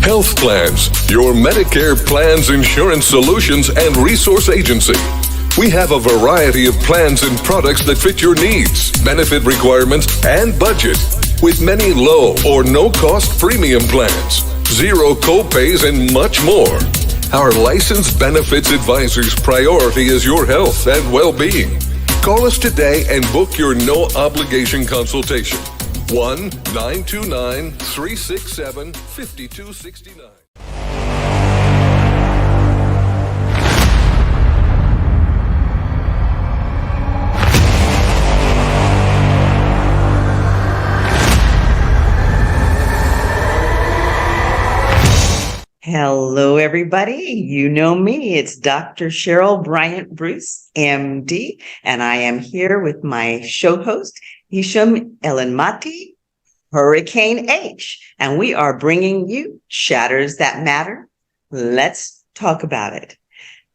Health Plans, your Medicare plans, insurance solutions, and resource agency. We have a variety of plans and products that fit your needs, benefit requirements, and budget, with many low or no-cost premium plans, zero co-pays, and much more. Our licensed benefits advisor's priority is your health and well-being. Call us today and book your no-obligation consultation. 1-929-367-5269. Hello, everybody. You know me. It's Dr. Cheryl BryantBruce, MD, and I am here with my show host, Hisham Elenmati, Hurricane H, and we are bringing you Shatters That Matter. Let's talk about it.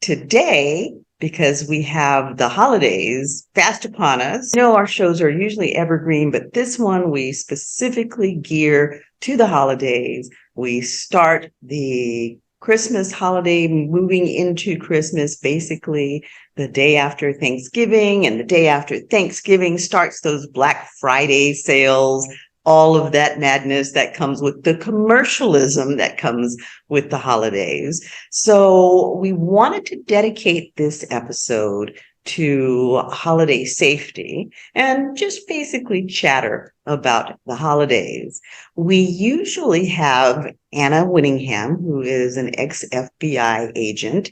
Today, because we have the holidays fast upon us, you know our shows are usually evergreen, but this one we specifically gear to the holidays. We start the Christmas holiday, moving into Christmas, basically the day after Thanksgiving, and the day after Thanksgiving starts those Black Friday sales, all of that madness that comes with the commercialism that comes with the holidays. So we wanted to dedicate this episode to holiday safety and just basically chatter about the holidays. We usually have Anna Winningham, who is an ex-FBI agent,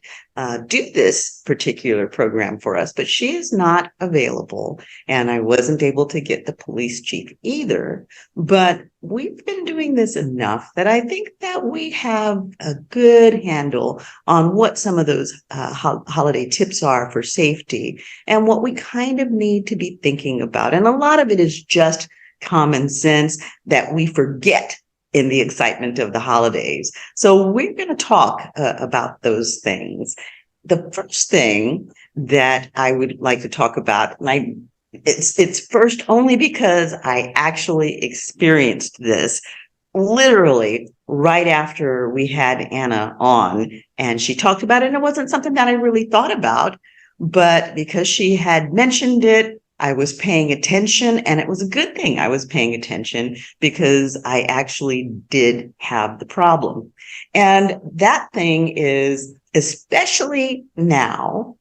do this particular program for us, but she is not available, and I wasn't able to get the police chief either. But we've been doing this enough that I think that we have a good handle on what some of those holiday tips are for safety and what we kind of need to be thinking about. And a lot of it is just common sense that we forget in the excitement of the holidays. So we're going to talk about those things. The first thing that I would like to talk about, and it's first only because I actually experienced this literally right after we had Anna on, and she talked about it, and it wasn't something that I really thought about, but because she had mentioned it, I was paying attention, and it was a good thing I was paying attention because I actually did have the problem. And that thing is, especially now,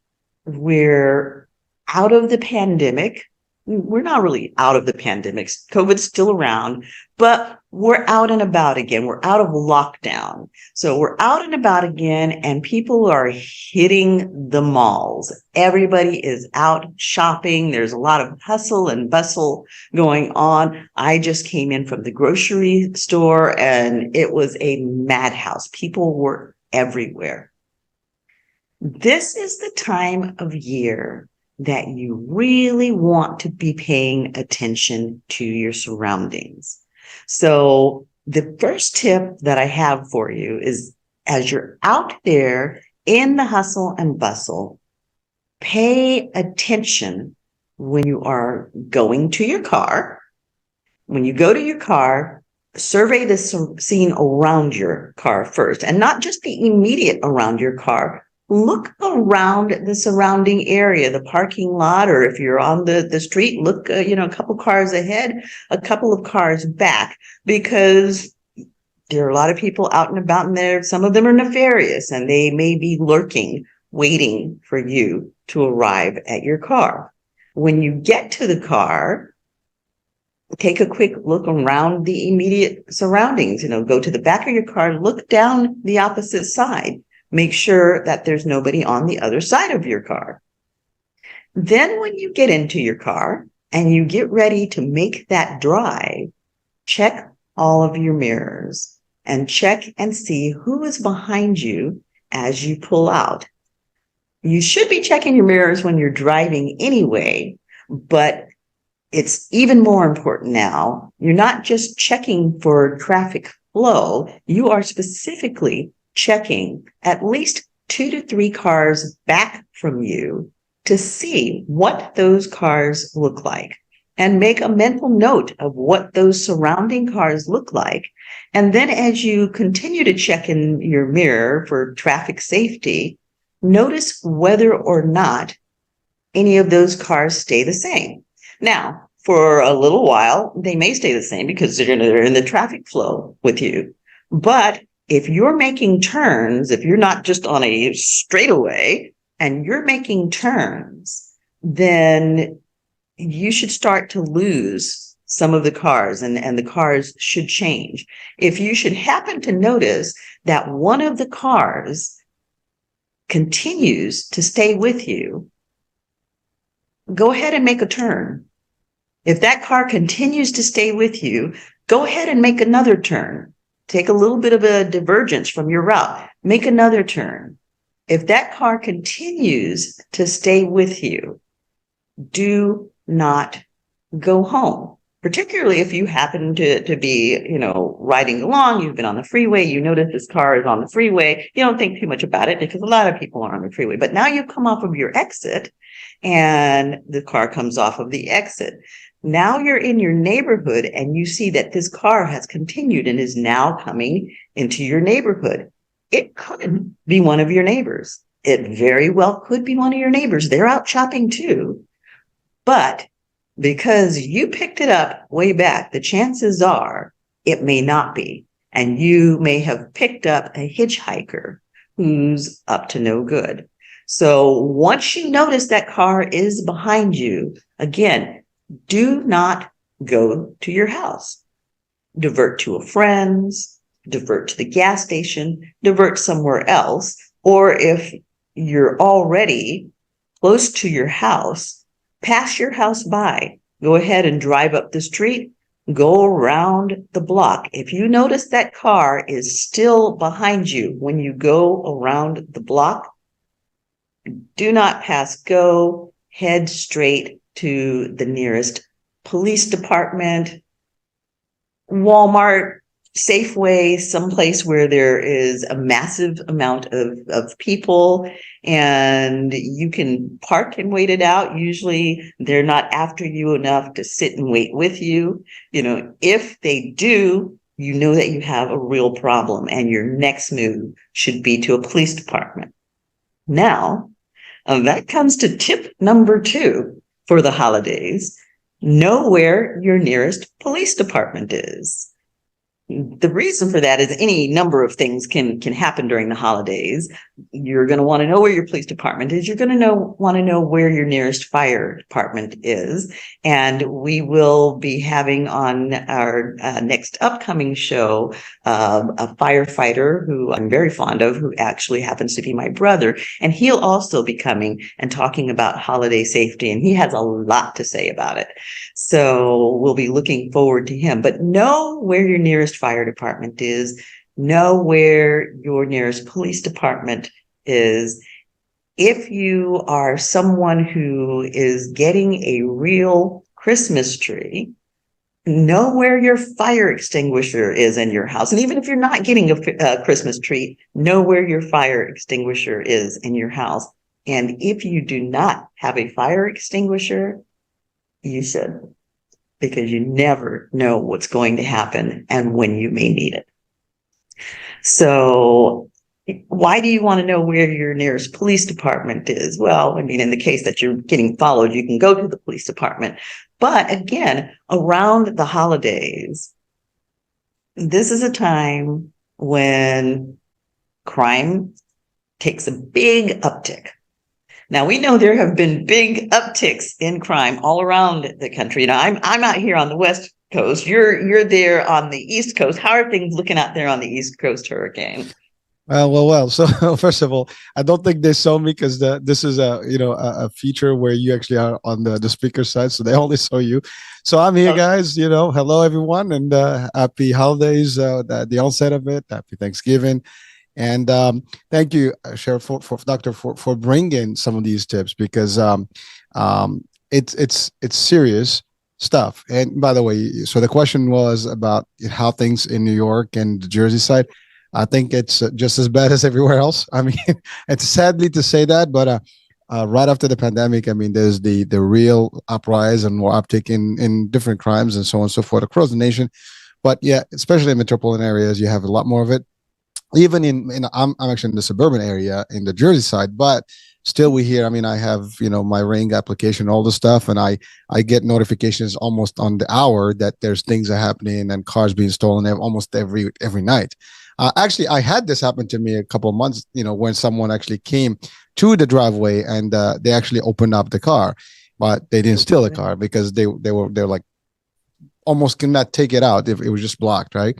we're out of the pandemic. We're not really out of the pandemic. COVID's still around, but we're out and about again. We're out of lockdown. So we're out and about again, and people are hitting the malls. Everybody is out shopping. There's a lot of hustle and bustle going on. I just came in from the grocery store, and it was a madhouse. People were everywhere. This is the time of year that you really want to be paying attention to your surroundings. So the first tip that I have for you is, as you're out there in the hustle and bustle, pay attention when you are going to your car. When you go to your car, survey the scene around your car first, and not just the immediate around your car. Look around the surrounding area, the parking lot, or if you're on the street, look, a couple cars ahead, a couple of cars back, because there are a lot of people out and about in there. Some of them are nefarious, and they may be lurking, waiting for you to arrive at your car. When you get to the car, take a quick look around the immediate surroundings. Go to the back of your car, look down the opposite side. Make sure that there's nobody on the other side of your car. Then when you get into your car and you get ready to make that drive, check all of your mirrors and check and see who is behind you as you pull out. You should be checking your mirrors when you're driving anyway, but it's even more important now. You're not just checking for traffic flow. You are specifically checking at least 2 to 3 cars back from you to see what those cars look like. and make a mental note of what those surrounding cars look like. And then as you continue to check in your mirror for traffic safety, notice whether or not any of those cars stay the same. Now, for a little while, they may stay the same because they're in the traffic flow with you. But if you're making turns, if you're not just on a straightaway and you're making turns, then you should start to lose some of the cars, and the cars should change. If you should happen to notice that one of the cars continues to stay with you, go ahead and make a turn. If that car continues to stay with you, go ahead and make another turn. Take a little bit of a divergence from your route. Make another turn. If that car continues to stay with you, do not go home. Particularly if you happen to be, riding along, you've been on the freeway, you notice this car is on the freeway, you don't think too much about it because a lot of people are on the freeway. But now you come off of your exit and the car comes off of the exit. Now you're in your neighborhood and you see that this car has continued and is now coming into your neighborhood. It could be one of your neighbors. It very well could be one of your neighbors. They're out shopping too. But because you picked it up way back, the chances are it may not be. And you may have picked up a hitchhiker who's up to no good. So once you notice that car is behind you, again, do not go to your house. Divert to a friend's, divert to the gas station, divert somewhere else. Or if you're already close to your house, pass your house by. Go ahead and drive up the street, go around the block. If you notice that car is still behind you when you go around the block, do not pass go, head straight to the nearest police department, Walmart, Safeway, someplace where there is a massive amount of people and you can park and wait it out. Usually they're not after you enough to sit and wait with you. If they do, you know that you have a real problem and your next move should be to a police department. Now, that comes to tip number 2 for the holidays. Know where your nearest police department is. The reason for that is any number of things can happen during the holidays. You're going to want to know where your police department is. You're going to want to know where your nearest fire department is. And we will be having on our next upcoming show a firefighter who I'm very fond of, who actually happens to be my brother. And he'll also be coming and talking about holiday safety. And he has a lot to say about it. So we'll be looking forward to him. But know where your nearest fire department is. Know where your nearest police department is. If you are someone who is getting a real Christmas tree, know where your fire extinguisher is in your house. And even if you're not getting a Christmas tree, know where your fire extinguisher is in your house. And if you do not have a fire extinguisher, you should, because you never know what's going to happen and when you may need it. So why do you want to know where your nearest police department is? Well, in the case that you're getting followed, you can go to the police department. But again, around the holidays, this is a time when crime takes a big uptick. Now, we know there have been big upticks in crime all around the country. Now, I'm out here on the West Coast. You're there on the East Coast. How are things looking out there on the East Coast, Hurricane? Well. So first of all, I don't think they saw me because this is a feature where you actually are on the speaker side, so they only saw you. So I'm here, guys. Hello everyone, and happy holidays. The onset of it. Happy Thanksgiving. And thank you, Cheryl, for bringing some of these tips, because it's serious stuff. And by the way, so the question was about how things in New York and the Jersey side. I think it's just as bad as everywhere else. It's sadly to say that, but right after the pandemic, I mean, there's the real uprise and more uptick in different crimes and so on and so forth across the nation. But yeah, especially in metropolitan areas, you have a lot more of it. Even in I'm actually in the suburban area in the Jersey side, but still we hear. I mean, I have my Ring application, all the stuff, and I get notifications almost on the hour that there's things are happening and cars being stolen almost every night. Actually, I had this happen to me a couple of months, when someone actually came to the driveway and they actually opened up the car, but they didn't steal the car because they're like almost could not take it out if it was just blocked, right?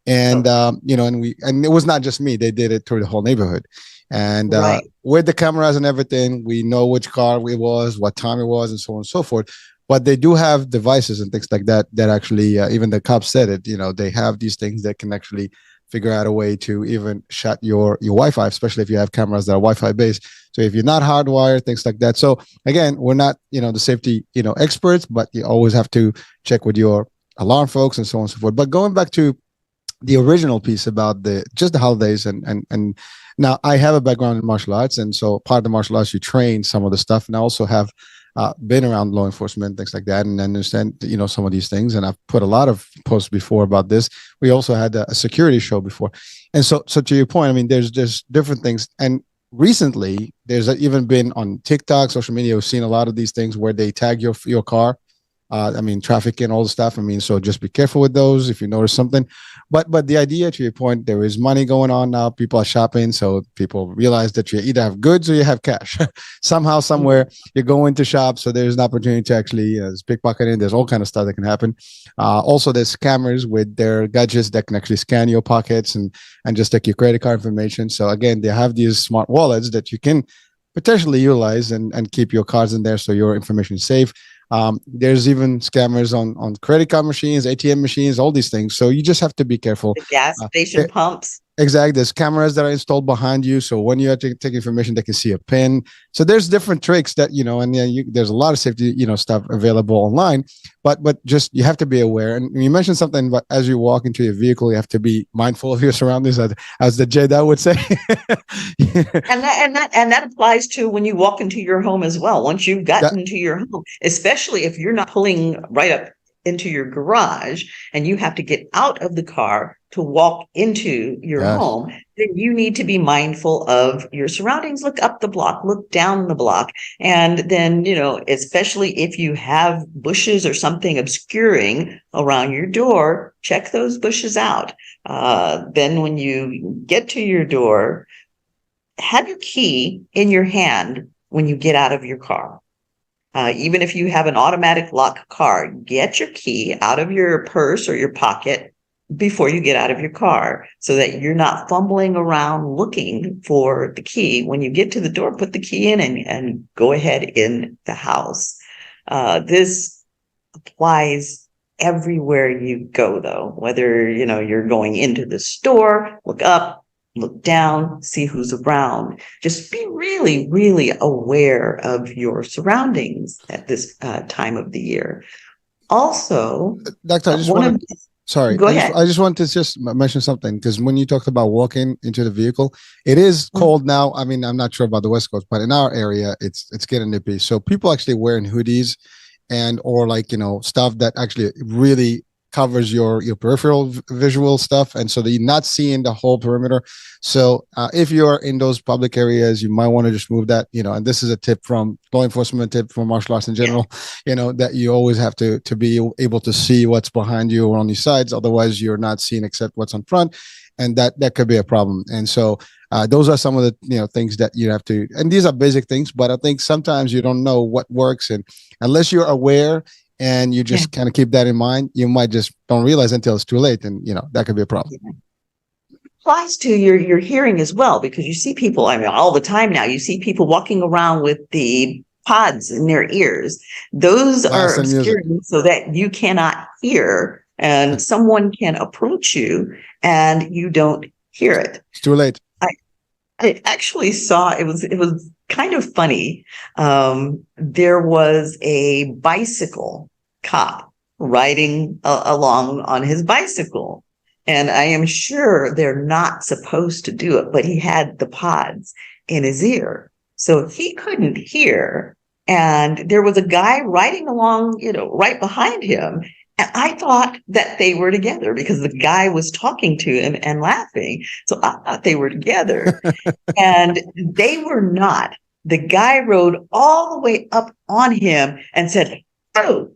And and it was not just me; they did it through the whole neighborhood. And with the cameras and everything, we know which car it was, what time it was, and so on and so forth. But they do have devices and things like that actually, even the cops said it. They have these things that can actually figure out a way to even shut your Wi-Fi, especially if you have cameras that are Wi-Fi based. So if you're not hardwired, things like that. So again, we're not the safety experts, but you always have to check with your alarm folks and so on and so forth. But going back to the original piece about the holidays and now I have a background in martial arts, and so part of the martial arts you train some of the stuff, and I also have been around law enforcement, things like that, and understand some of these things. And I've put a lot of posts before about this. We also had a security show before, and so to your point, I mean, there's different things. And recently, there's even been on TikTok, social media, we've seen a lot of these things where they tag your car. I mean, traffic and all the stuff. I mean, so just be careful with those if you notice something. But the idea, to your point, there is money going on now. People are shopping, so people realize that you either have goods or you have cash. Somehow, somewhere, you're going to shop, so there's an opportunity to actually pickpocketing. There's all kind of stuff that can happen. Also, there's scammers with their gadgets that can actually scan your pockets and just take your credit card information. So again, they have these smart wallets that you can potentially utilize and keep your cards in there so your information is safe. There's even scammers on credit card machines, ATM machines, all these things. So you just have to be careful. The gas station pumps. Exactly. There's cameras that are installed behind you. So when you have to take information, they can see a pin. So there's different tricks that, and there's a lot of safety, stuff available online, but just, you have to be aware. And you mentioned something, but as you walk into your vehicle, you have to be mindful of your surroundings, as the Jedi would say. And that applies to when you walk into your home as well. Once you've gotten into your home, especially if you're not pulling right up into your garage and you have to get out of the car to walk into your home, then you need to be mindful of your surroundings. Look up the block, look down the block. And then, especially if you have bushes or something obscuring around your door, check those bushes out. Then when you get to your door, have your key in your hand when you get out of your car. Even if you have an automatic lock car, get your key out of your purse or your pocket before you get out of your car so that you're not fumbling around looking for the key. When you get to the door, put the key in and go ahead in the house. This applies everywhere you go, though, whether, you're going into the store, look up, look down, see who's around. Just be really, really aware of your surroundings at this time of the year. Also, Doctor, I just want to, sorry, go ahead. I just want to just mention something, because when you talked about walking into the vehicle, it is cold now. I mean, I'm not sure about the West Coast, but in our area, it's getting nippy. So people actually wearing hoodies or stuff that actually really covers your peripheral visual stuff, and so that you're not seeing the whole perimeter. So if you're in those public areas, you might want to just move that, and this is a tip from law enforcement, tip from martial arts in general, that you always have to be able to see what's behind you or on your sides. Otherwise, you're not seeing except what's on front, and that could be a problem. And so those are some of the things that you have to, and these are basic things, but I think sometimes you don't know what works, and unless you're aware and you just kind of keep that in mind, you might just don't realize until it's too late, and that could be a problem. Applies to your hearing as well, because you see people, I mean, all the time now, you see people walking around with the pods in their ears. Those are obscuring so that you cannot hear, and someone can approach you and you don't hear it. It's too late. I actually saw, it was kind of funny. There was a bicycle cop riding along on his bicycle, and I am sure they're not supposed to do it, but he had the pods in his ear. So he couldn't hear. And there was a guy riding along, right behind him. And I thought that they were together because the guy was talking to him and laughing. So I thought they were together. And they were not. The guy rode all the way up on him and said, "Oh,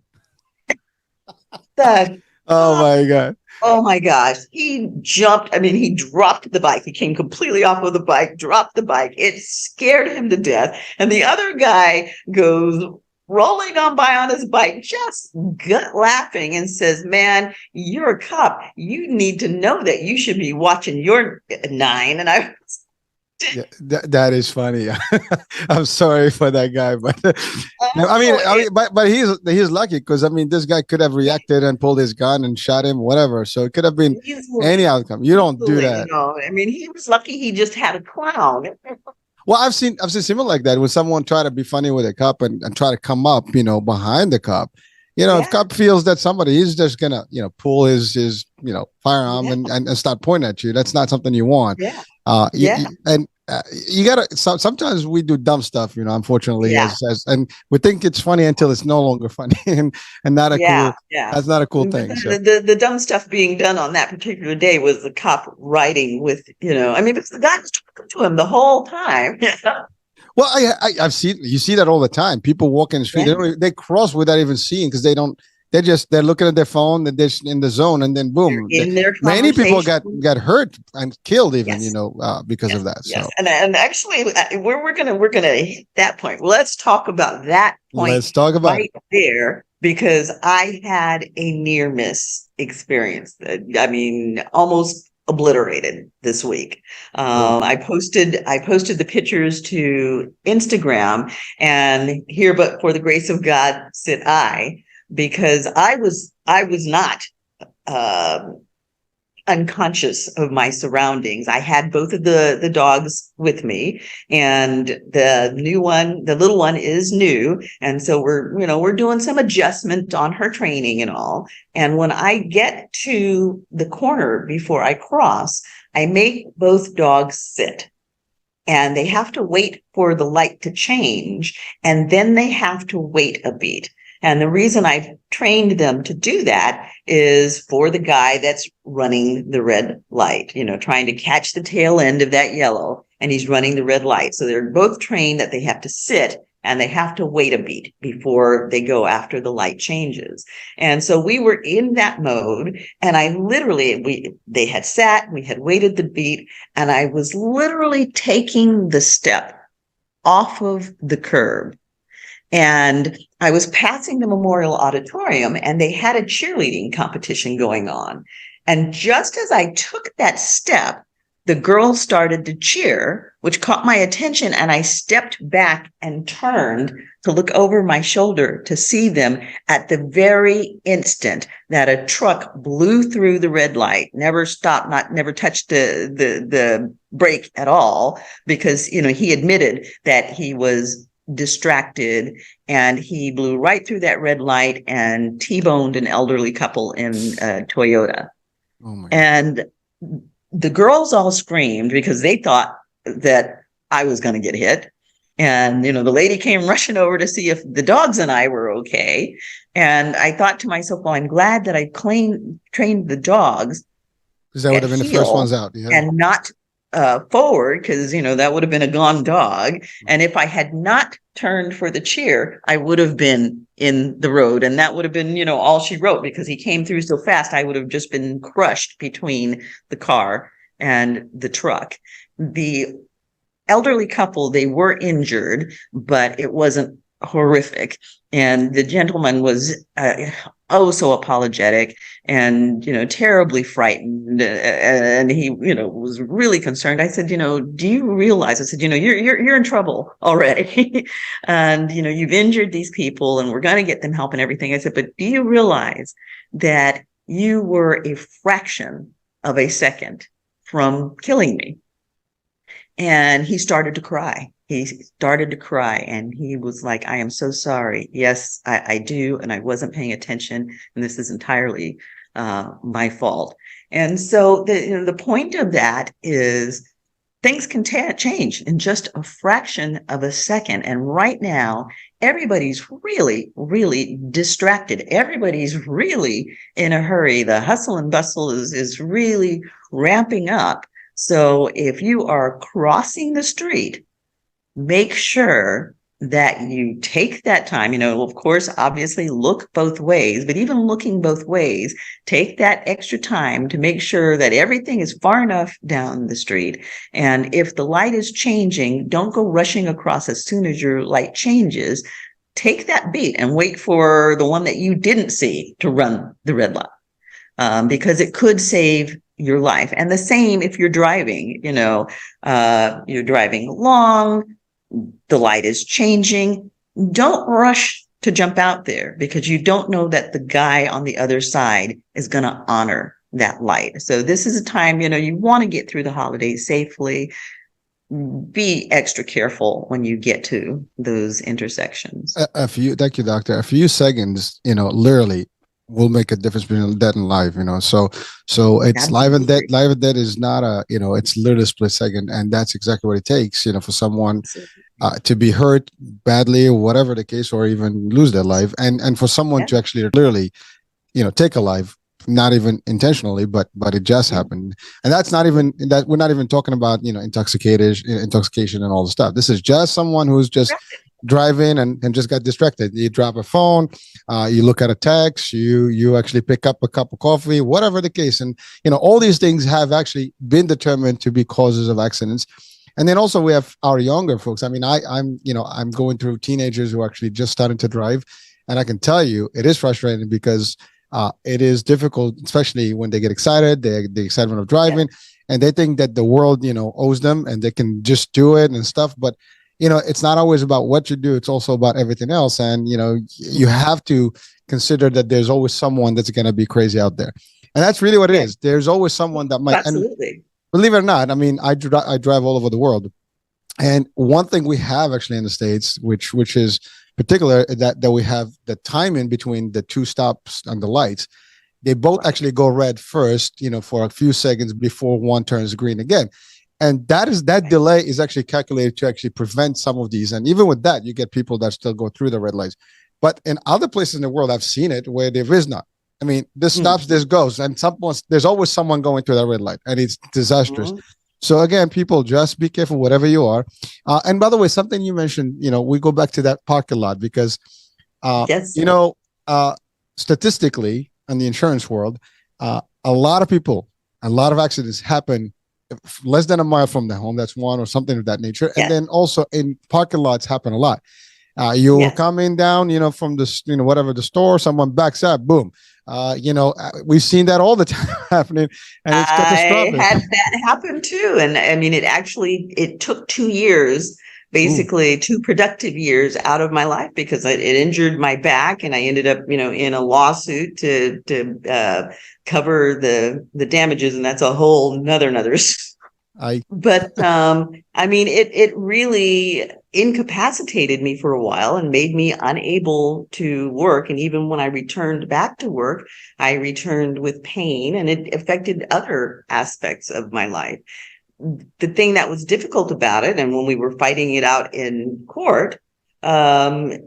the Oh my God. oh my gosh." He jumped. I mean, he dropped the bike. He came completely off of the bike, dropped the bike. It scared him to death. And the other guy goes rolling on by on his bike, just gut laughing, and says, "Man, you're a cop. You need to know that you should be watching your nine." And I was, Yeah, that is funny. I'm sorry for that guy, but no, but he's lucky because I mean, this guy could have reacted and pulled his gun and shot him, whatever. So it could have been any outcome. You don't do that. I mean, he was lucky he just had a clown. Well, I've seen similar like that when someone try to be funny with a cop and try to come up, behind the cop. If cop feels that somebody is just gonna, pull his firearm and start pointing at you, that's not something you want. Yeah. You gotta. Sometimes we do dumb stuff, unfortunately, and we think it's funny until it's no longer funny, and not a cool. Yeah. That's not a cool thing. The dumb stuff being done on that particular day was the cop riding with, I mean, because the guy was talking to him the whole time. Well, I've seen, you see that all the time. People walk in the street, they cross without even seeing because they're looking at their phone and they're in the zone, and then boom, many people got hurt and killed even, because of that. Yes. So And actually, we're gonna hit that point. Let's talk about that point. Let's talk about right there, because I had a near miss experience. I mean, almost obliterated this week. I posted the pictures to Instagram, and here, but for the grace of God, sit I, because I was not unconscious of my surroundings. I had both of the dogs with me, and the little one is new, and so we're doing some adjustment on her training and all. And when I get to the corner before I cross, I make both dogs sit, and they have to wait for the light to change, and then they have to wait a beat. And the reason I've trained them to do that is for the guy that's running the red light, trying to catch the tail end of that yellow, and he's running the red light. So they're both trained that they have to sit and they have to wait a beat before they go after the light changes. And so we were in that mode, and they had sat, we had waited the beat, and I was literally taking the step off of the curb. And I was passing the Memorial Auditorium, and they had a cheerleading competition going on. And just as I took that step, the girls started to cheer, which caught my attention. And I stepped back and turned to look over my shoulder to see them at the very instant that a truck blew through the red light, never stopped, never touched the brake at all, because, he admitted that he was distracted, and he blew right through that red light and T-boned an elderly couple in a Toyota. Oh my God. And the girls all screamed because they thought that I was going to get hit. And, the lady came rushing over to see if the dogs and I were okay. And I thought to myself, well, I'm glad that I trained the dogs, because that would have been the first ones out. Yeah. And not forward, because that would have been a gone dog. And if I had not turned for the cheer, I would have been in the road, and that would have been all she wrote, because he came through so fast. I would have just been crushed between the car and the truck. The elderly couple, they were injured, but it wasn't horrific. And the gentleman was so apologetic and, terribly frightened. And he, was really concerned. I said, do you realize, I said, you're in trouble already. And, you've injured these people, and we're going to get them help and everything. I said, but do you realize that you were a fraction of a second from killing me? And he started to cry. And he was like, I am so sorry. Yes, I do. And I wasn't paying attention. And this is entirely my fault. And so the point of that is, things can change in just a fraction of a second. And right now, everybody's really, really distracted. Everybody's really in a hurry. The hustle and bustle is really ramping up. So if you are crossing the street, make sure that you take that time, of course, obviously look both ways, but even looking both ways, take that extra time to make sure that everything is far enough down the street. And if the light is changing, don't go rushing across as soon as your light changes. Take that beat and wait for the one that you didn't see to run the red light, because it could save your life. And the same if you're driving, you're driving along, the light is changing. Don't rush to jump out there because you don't know that the guy on the other side is going to honor that light. So this is a time, you want to get through the holidays safely. Be extra careful when you get to those intersections. Thank you, doctor. A few seconds, literally will make a difference between death and life, so it's Absolutely. life and death. Life and death is not it's literally a split second, and that's exactly what it takes, for someone to be hurt badly or whatever the case, or even lose their life, and for someone to actually literally take a life, not even intentionally, but it just happened. And that's not even that, we're not even talking about intoxication and all the stuff. This is just someone who's just driving and just got distracted. You drop a phone, you look at a text, you actually pick up a cup of coffee, whatever the case. And all these things have actually been determined to be causes of accidents. And then also we have our younger folks. I mean, I'm going through teenagers who are actually just starting to drive, and I can tell you it is frustrating because it is difficult, especially when they get excited, the excitement of driving, and they think that the world, owes them and they can just do it and stuff. But, it's not always about what you do. It's also about everything else. And, you have to consider that there's always someone that's going to be crazy out there. And that's really what it is. There's always someone that might. Absolutely. And believe it or not, I mean, I drive all over the world. And one thing we have actually in the States, which is particular, that we have the timing between the two stops on the lights. They both actually go red first, for a few seconds before one turns green again. And that delay is actually calculated to actually prevent some of these. And even with that, you get people that still go through the red lights. But in other places in the world, I've seen it where there is not. I mean, this stops, this goes, and there's always someone going through that red light, and it's disastrous. So again, people, just be careful whatever you are. And by the way, something you mentioned, we go back to that parking lot because, statistically in the insurance world, a lot of accidents happen less than a mile from the home. That's one, or something of that nature. And then also in parking lots happen a lot. You're coming down, from the, whatever the store, someone backs up, boom. We've seen that all the time happening, and it's catastrophic. I had that happen too. And I mean, it took 2 years, basically 2 productive years out of my life because it injured my back, and I ended up, in a lawsuit to cover the damages. And that's a whole another. But I mean, it really incapacitated me for a while and made me unable to work. And even when I returned back to work, I returned with pain, and it affected other aspects of my life. The thing that was difficult about it, and when we were fighting it out in court, the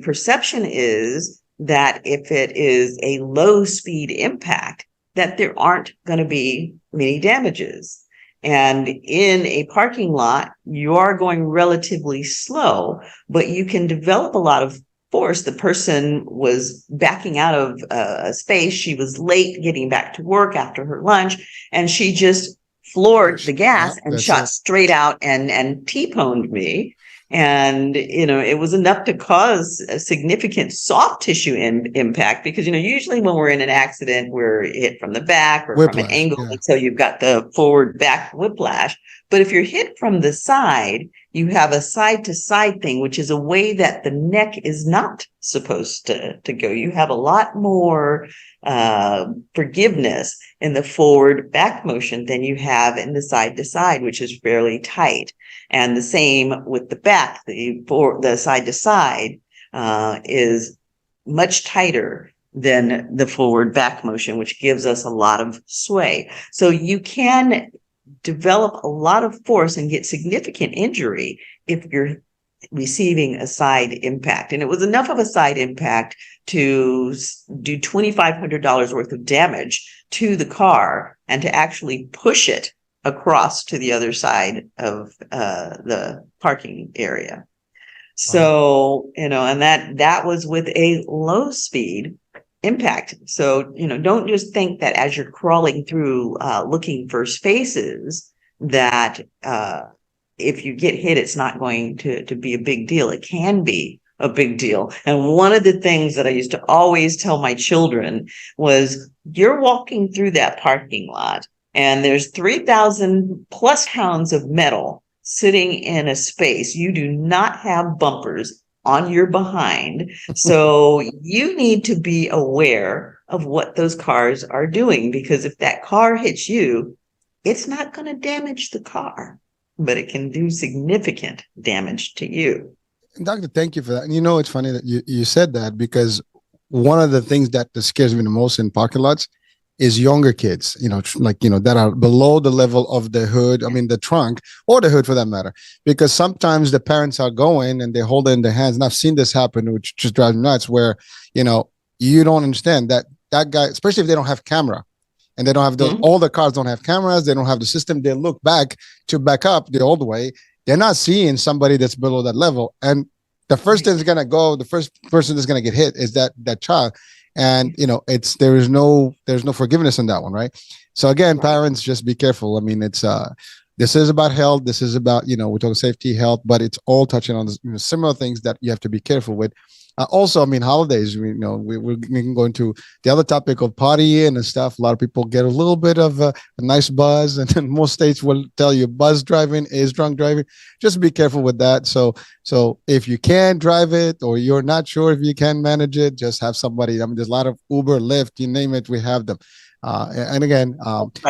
perception is that if it is a low speed impact, that there aren't going to be many damages. And in a parking lot, you are going relatively slow, but you can develop a lot of force. The person was backing out of a space. She was late getting back to work after her lunch, and she just floored the gas and shot straight out and T-poned me. And, it was enough to cause a significant soft tissue impact because, usually when we're in an accident, we're hit from the back or whiplash, from an angle. And so you've got the forward back whiplash. But if you're hit from the side, you have a side to side thing, which is a way that the neck is not supposed to go. You have a lot more forgiveness in the forward back motion than you have in the side to side, which is fairly tight. And the same with the back, the side to side is much tighter than the forward back motion, which gives us a lot of sway. So you can develop a lot of force and get significant injury if you're receiving a side impact. And it was enough of a side impact to do $2,500 worth of damage to the car and to actually push it across to the other side of the parking area. So, and that was with a low speed impact. So, don't just think that as you're crawling through looking for spaces that if you get hit, it's not going to be a big deal. It can be a big deal. And one of the things that I used to always tell my children was, you're walking through that parking lot and there's 3,000 plus pounds of metal sitting in a space. You do not have bumpers on your behind. So you need to be aware of what those cars are doing, because if that car hits you, it's not going to damage the car, but it can do significant damage to you. Doctor, thank you for that. And it's funny that you said that, because one of the things that scares me the most in parking lots is younger kids, that are below the level of the hood, the trunk or the hood for that matter, because sometimes the parents are going and they hold it in their hands. And I've seen this happen, which just drives me nuts, where, you don't understand that guy, especially if they don't have camera and they don't have all the cars don't have cameras. They don't have the system. They look back to back up the old way. They're not seeing somebody that's below that level. And the first thing that's going to go, the first person that's going to get hit is that child. And there's no forgiveness in that one, right? So again, parents, just be careful. This is about health. This is about we're talking safety, health, but it's all touching on similar things that you have to be careful with. Also, holidays. We can go into the other topic of partying and stuff. A lot of people get a little bit of a nice buzz, and then most states will tell you buzz driving is drunk driving. Just be careful with that. So if you can drive it, or you're not sure if you can manage it, just have somebody. There's a lot of Uber, Lyft, you name it, we have them. And again,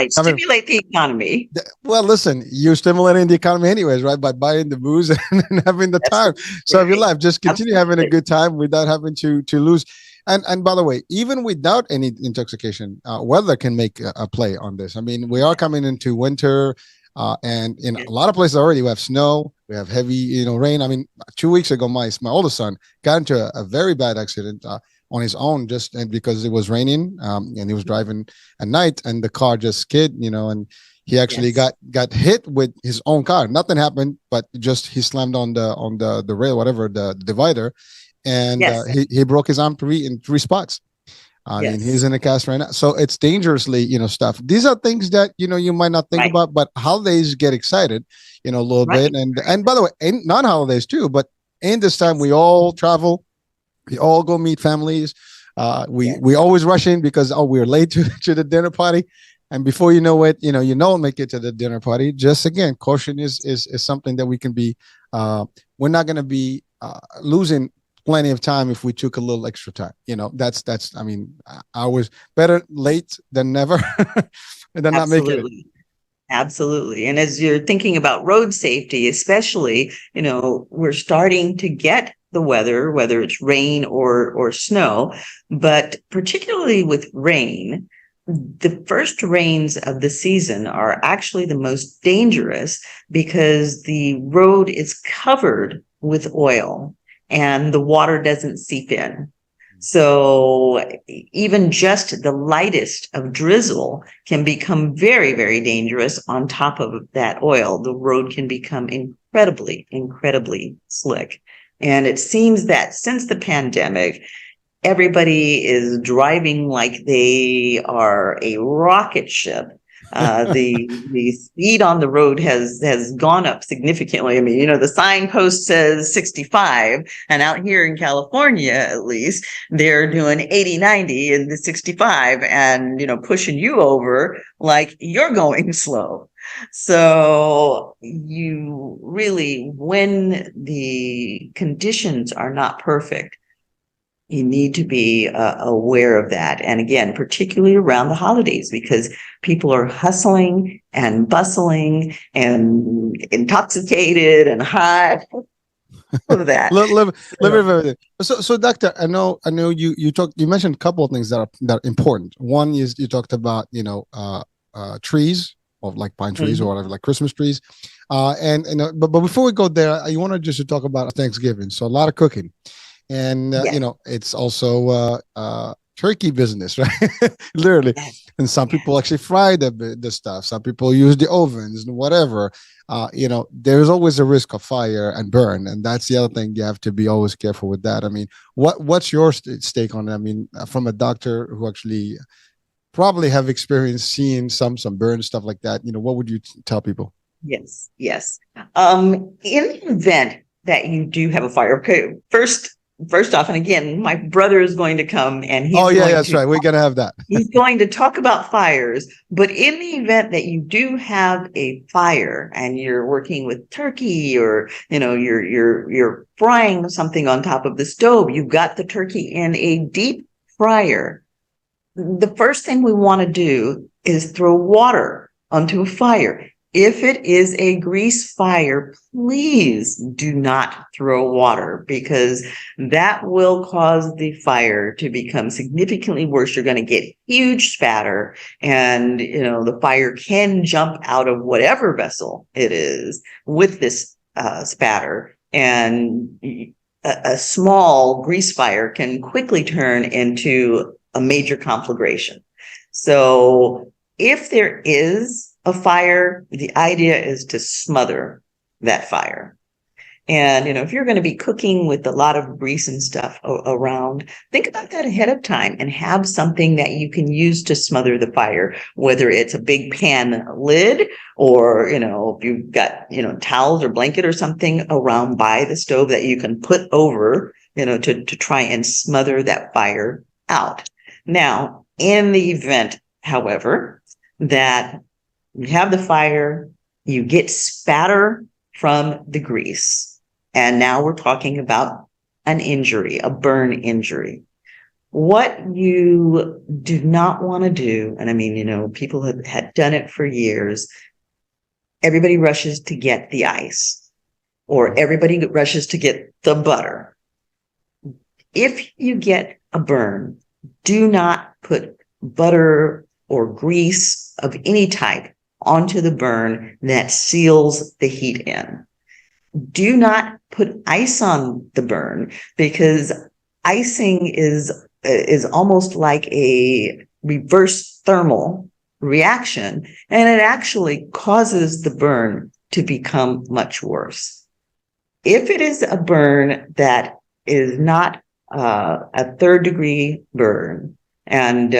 stimulate the economy. Well, listen, you're stimulating the economy anyways, right? By buying the booze and having the time. So if you life, just continue having a good time without having to lose. And by the way, even without any intoxication, weather can make a play on this. We are coming into winter, and in a lot of places already we have snow, we have heavy, rain. 2 weeks ago, my oldest son got into a very bad accident on his own, just because it was raining, and he was driving at night, and the car just skid, and he actually got hit with his own car. Nothing happened, but just he slammed on the rail, whatever, the divider, and he broke his arm in three spots. He's in a cast right now. So it's dangerously, stuff. These are things that you might not think about, but holidays get excited, a little bit, and by the way, non-holidays too. But in this time, we all travel. We all go meet families. We always rush in because we're late to the dinner party, and before you know it, make it to the dinner party. Just again, caution is something that we can be. We're not going to be losing plenty of time if we took a little extra time. That's. I was better late than never, and then not making it. Absolutely. And as you're thinking about road safety, especially, we're starting to get the weather, whether it's rain or snow, but particularly with rain, the first rains of the season are actually the most dangerous because the road is covered with oil and the water doesn't seep in. So even just the lightest of drizzle can become very, very dangerous on top of that oil. The road can become incredibly, incredibly slick. And it seems that since the pandemic, everybody is driving like they are a rocket ship. The speed on the road has gone up significantly. The signpost says 65, and out here in California, at least, they're doing 80, 90 in the 65 and, pushing you over like you're going slow. So you really, when the conditions are not perfect, you need to be aware of that. And again, particularly around the holidays, because people are hustling and bustling and intoxicated and hot. All of that. So doctor, I know you mentioned a couple of things that are important. One is you talked about, trees, of like pine trees or whatever, like Christmas trees. But before we go there, I want to just talk about Thanksgiving. So a lot of cooking, and Yes. it's also turkey business, right? Literally. Yes. And some Yes. people actually fry the stuff. Some people use the ovens and whatever. There's always a risk of fire and burn, and that's the other thing. You have to be always careful with that. I mean, what's your stake on it? I mean, from a doctor who actually probably have experience seeing some burn stuff like that. What would you tell people? Yes. Yes. In the event that you do have a fire, okay, first off, and again, my brother is going to come and Oh yeah, that's right. We're gonna have that. he's going to talk about fires. But in the event that you do have a fire and you're working with turkey, or you're frying something on top of the stove, you've got the turkey in a deep fryer. The first thing we want to do is throw water onto a fire. If it is a grease fire, please do not throw water, because that will cause the fire to become significantly worse. You're going to get huge spatter, and the fire can jump out of whatever vessel it is with this spatter, and a small grease fire can quickly turn into a major conflagration. So if there is a fire, the idea is to smother that fire. And, if you're going to be cooking with a lot of grease and stuff around, think about that ahead of time and have something that you can use to smother the fire, whether it's a big pan lid, or, if you've got, towels or blanket or something around by the stove that you can put over, to try and smother that fire out. Now, in the event, however, that you have the fire, you get spatter from the grease, and now we're talking about an injury, a burn injury. What you do not want to do, and I mean, people have had done it for years, everybody rushes to get the ice, or everybody rushes to get the butter. If you get a burn, do not put butter or grease of any type onto the burn that seals the heat in. Do not put ice on the burn, because icing is almost like a reverse thermal reaction, and it actually causes the burn to become much worse. If it is a burn that is not a third degree burn, and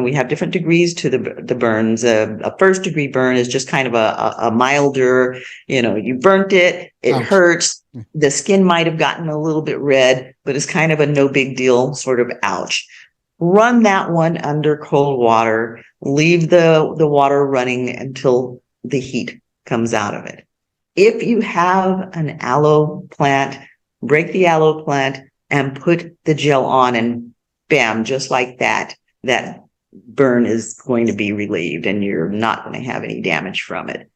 we have different degrees to the burns. A first degree burn is just kind of a milder, you burnt it, it Ouch. hurts. The skin might have gotten a little bit red, but it's kind of a no big deal sort of ouch. Run that one under cold water, leave the water running until the heat comes out of it. If you have an aloe plant, break the aloe plant and put the gel on, and bam, just like that burn is going to be relieved, and you're not going to have any damage from it.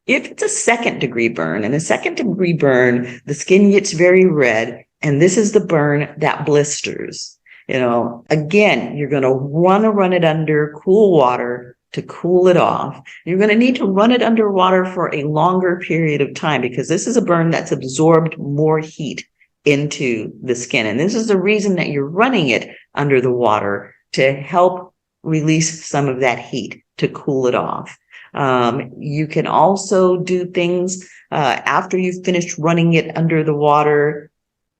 If it's a second degree burn, and a second degree burn, the skin gets very red, and this is the burn that blisters. Again, you're going to want to run it under cool water to cool it off. You're going to need to run it under water for a longer period of time, because this is a burn that's absorbed more heat into the skin. And this is the reason that you're running it under the water, to help release some of that heat, to cool it off. You can also do things after you've finished running it under the water.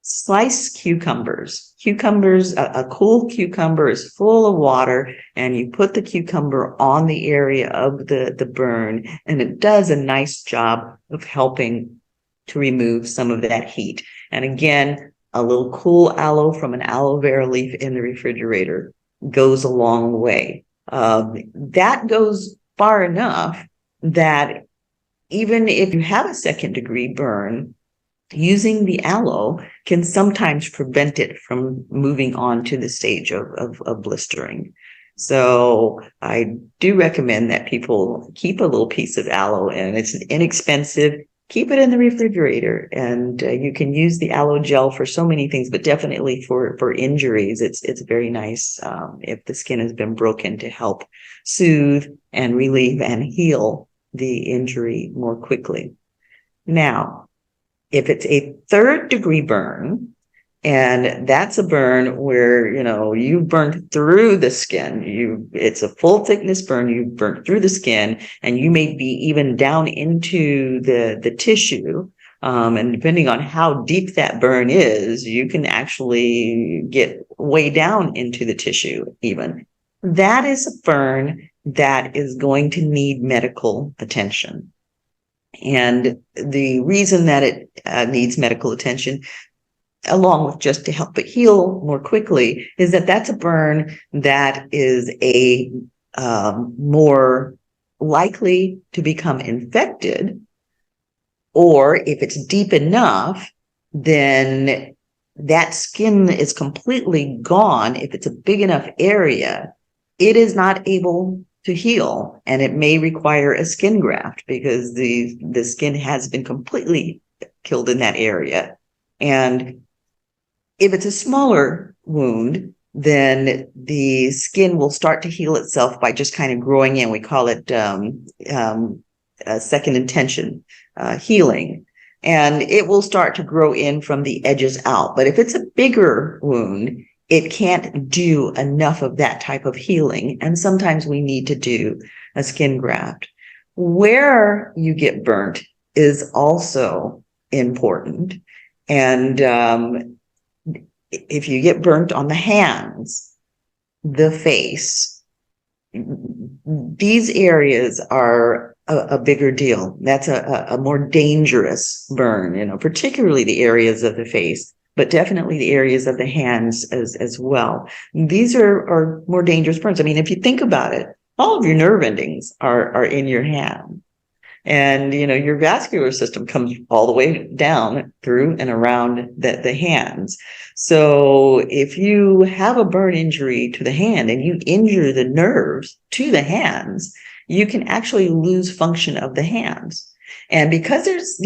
Slice cucumbers. A cool cucumber is full of water, and you put the cucumber on the area of the burn, and it does a nice job of helping to remove some of that heat. And again, a little cool aloe from an aloe vera leaf in the refrigerator goes a long way. That goes far enough that even if you have a second degree burn, using the aloe can sometimes prevent it from moving on to the stage of blistering. So I do recommend that people keep a little piece of aloe, and it's inexpensive. Keep it in the refrigerator, and you can use the aloe gel for so many things, but definitely for injuries, it's very nice if the skin has been broken, to help soothe and relieve and heal the injury more quickly. Now, if it's a 3rd-degree burn, and that's a burn where, you burned through the skin. It's a full thickness burn. You burnt through the skin, and you may be even down into the tissue. And depending on how deep that burn is, you can actually get way down into the tissue even. That is a burn that is going to need medical attention. And the reason that it needs medical attention, along with just to help it heal more quickly, is that that's a burn that is a more likely to become infected, or if it's deep enough, then that skin is completely gone. If it's a big enough area, it is not able to heal, and it may require a skin graft because the skin has been completely killed in that area. And if it's a smaller wound, then the skin will start to heal itself by just kind of growing in. We call it second intention healing. And it will start to grow in from the edges out. But if it's a bigger wound, it can't do enough of that type of healing. And sometimes we need to do a skin graft. Where you get burnt is also important. And if you get burnt on the hands, the face, these areas are a bigger deal. That's a more dangerous burn, particularly the areas of the face, but definitely the areas of the hands as well. These are more dangerous burns. I mean, if you think about it, all of your nerve endings are in your hand. And, your vascular system comes all the way down through and around the hands. So if you have a burn injury to the hand and you injure the nerves to the hands, you can actually lose function of the hands. And because there's,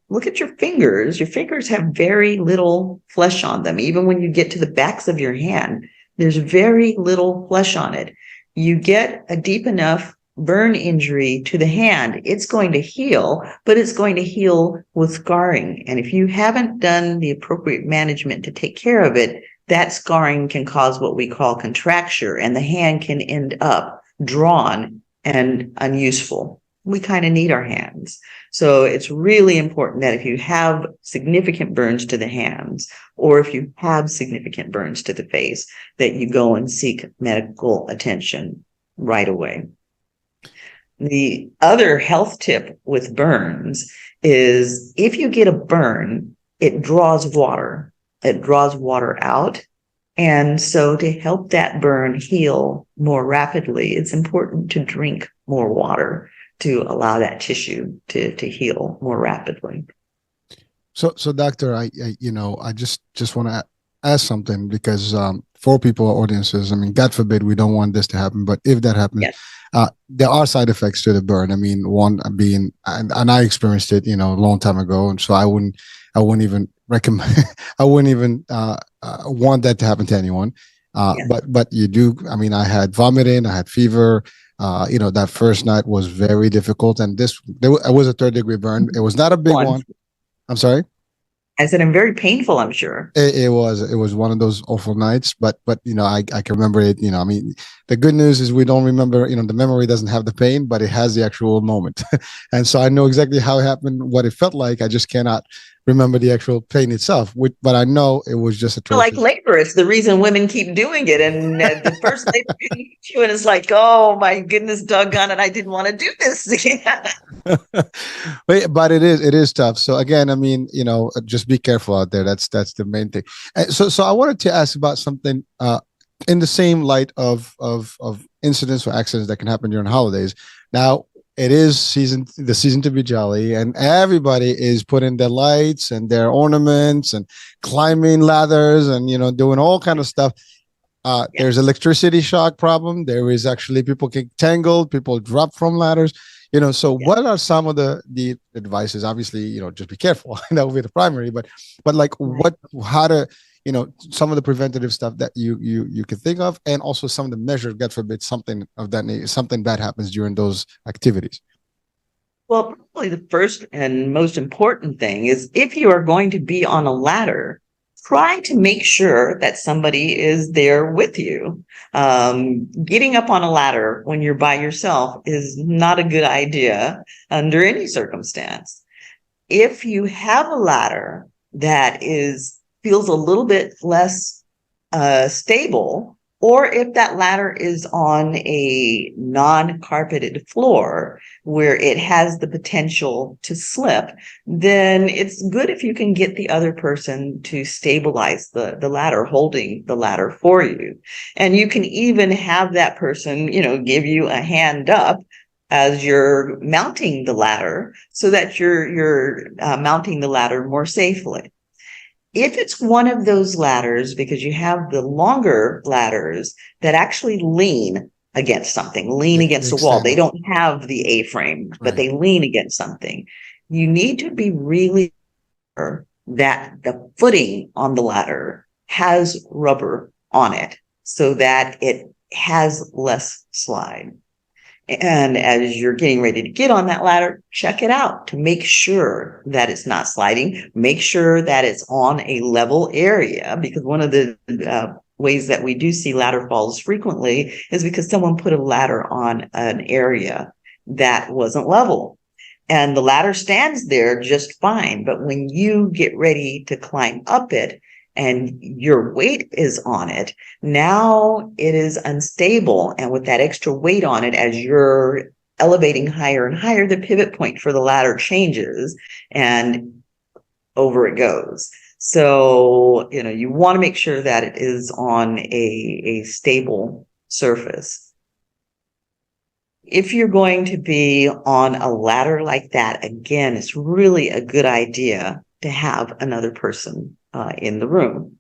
look at your fingers have very little flesh on them. Even when you get to the backs of your hand, there's very little flesh on it. You get a deep enough burn injury to the hand, it's going to heal, but it's going to heal with scarring. And if you haven't done the appropriate management to take care of it, that scarring can cause what we call contracture, and the hand can end up drawn and unuseful. We kind of need our hands. So it's really important that if you have significant burns to the hands, or if you have significant burns to the face, that you go and seek medical attention right away. The other health tip with burns is if you get a burn, it draws water. It draws water out. And so to help that burn heal more rapidly, it's important to drink more water to allow that tissue to heal more rapidly. So doctor, I just want to ask something, because for people, audiences, I mean, God forbid we don't want this to happen, but if that happens, yes. There are side effects to the burn. I mean, one being, and I experienced it, a long time ago, and so I wouldn't even recommend, I wouldn't even want that to happen to anyone. But you do. I mean, I had vomiting, I had fever. That first night was very difficult, and it was a 3rd-degree burn. It was not a big one. I'm sorry. I said, I'm very painful, I'm sure. It was one of those awful nights, but I can remember it. I mean, the good news is we don't remember, the memory doesn't have the pain, but it has the actual moment. And so I know exactly how it happened, what it felt like. I just cannot remember the actual pain itself, but I know it was just atrocious. Like labor, it's the reason women keep doing it. And the first labor hits you, and it's like, oh my goodness, doggone it, I didn't want to do this. But it is tough. So again, I mean, just be careful out there. That's the main thing. And so I wanted to ask about something in the same light of incidents or accidents that can happen during holidays. Now, it is the season to be jolly, and everybody is putting their lights and their ornaments and climbing ladders and doing all kind of stuff. There's electricity shock problem. There is actually people get tangled, people drop from ladders. So what are some of the advices? Obviously, just be careful. That would be the primary, but like how to some of the preventative stuff that you can think of, and also some of the measures, God forbid, something of that nature, something bad happens during those activities. Well, probably the first and most important thing is if you are going to be on a ladder, try to make sure that somebody is there with you. Getting up on a ladder when you're by yourself is not a good idea under any circumstance. If you have a ladder that feels a little bit less stable, or if that ladder is on a non-carpeted floor where it has the potential to slip, then it's good if you can get the other person to stabilize the ladder, holding the ladder for you. And you can even have that person, give you a hand up as you're mounting the ladder so that you're mounting the ladder more safely. If it's one of those ladders, because you have the longer ladders that actually lean against something, lean against a wall, they don't have the A-frame, but they lean against something. You need to be really sure that the footing on the ladder has rubber on it so that it has less slide. And as you're getting ready to get on that ladder, check it out to make sure that it's not sliding. Make sure that it's on a level area, because one of the ways that we do see ladder falls frequently is because someone put a ladder on an area that wasn't level. And the ladder stands there just fine. But when you get ready to climb up it, and your weight is on it, now it is unstable. And with that extra weight on it, as you're elevating higher and higher, the pivot point for the ladder changes and over it goes. So, you want to make sure that it is on a stable surface. If you're going to be on a ladder like that, again, it's really a good idea to have another person in the room.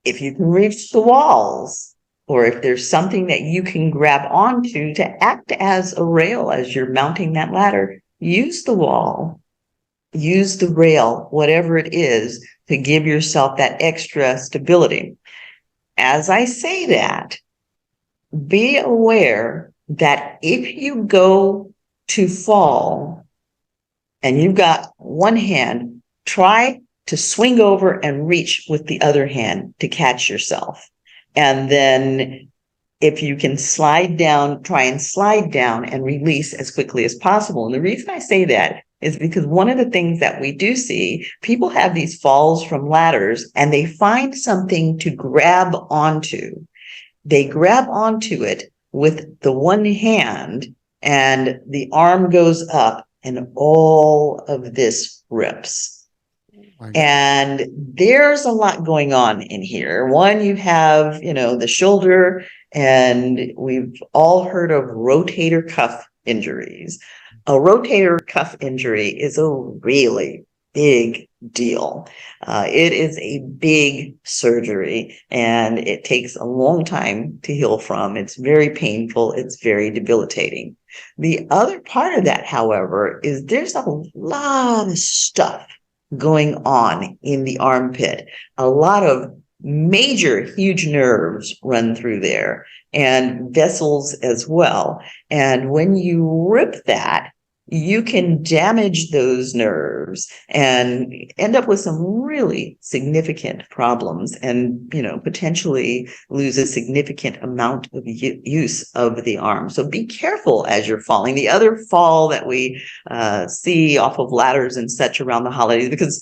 If you can reach the walls, or if there's something that you can grab onto to act as a rail as you're mounting that ladder, use the wall, use the rail, whatever it is, to give yourself that extra stability. As I say that, be aware that if you go to fall and you've got one hand, try to swing over and reach with the other hand to catch yourself. And then if you can slide down, try and slide down and release as quickly as possible. And the reason I say that is because one of the things that we do see, people have these falls from ladders and they find something to grab onto. They grab onto it with the one hand and the arm goes up and all of this rips. And there's a lot going on in here. One, you have, the shoulder, and we've all heard of rotator cuff injuries. A rotator cuff injury is a really big deal. It is a big surgery and it takes a long time to heal from. It's very painful. It's very debilitating. The other part of that, however, is there's a lot of stuff going on in the armpit. A lot of major, huge nerves run through there and vessels as well. And when you rip that, you can damage those nerves and end up with some really significant problems and, potentially lose a significant amount of use of the arm. So be careful as you're falling. The other fall that we see off of ladders and such around the holidays, because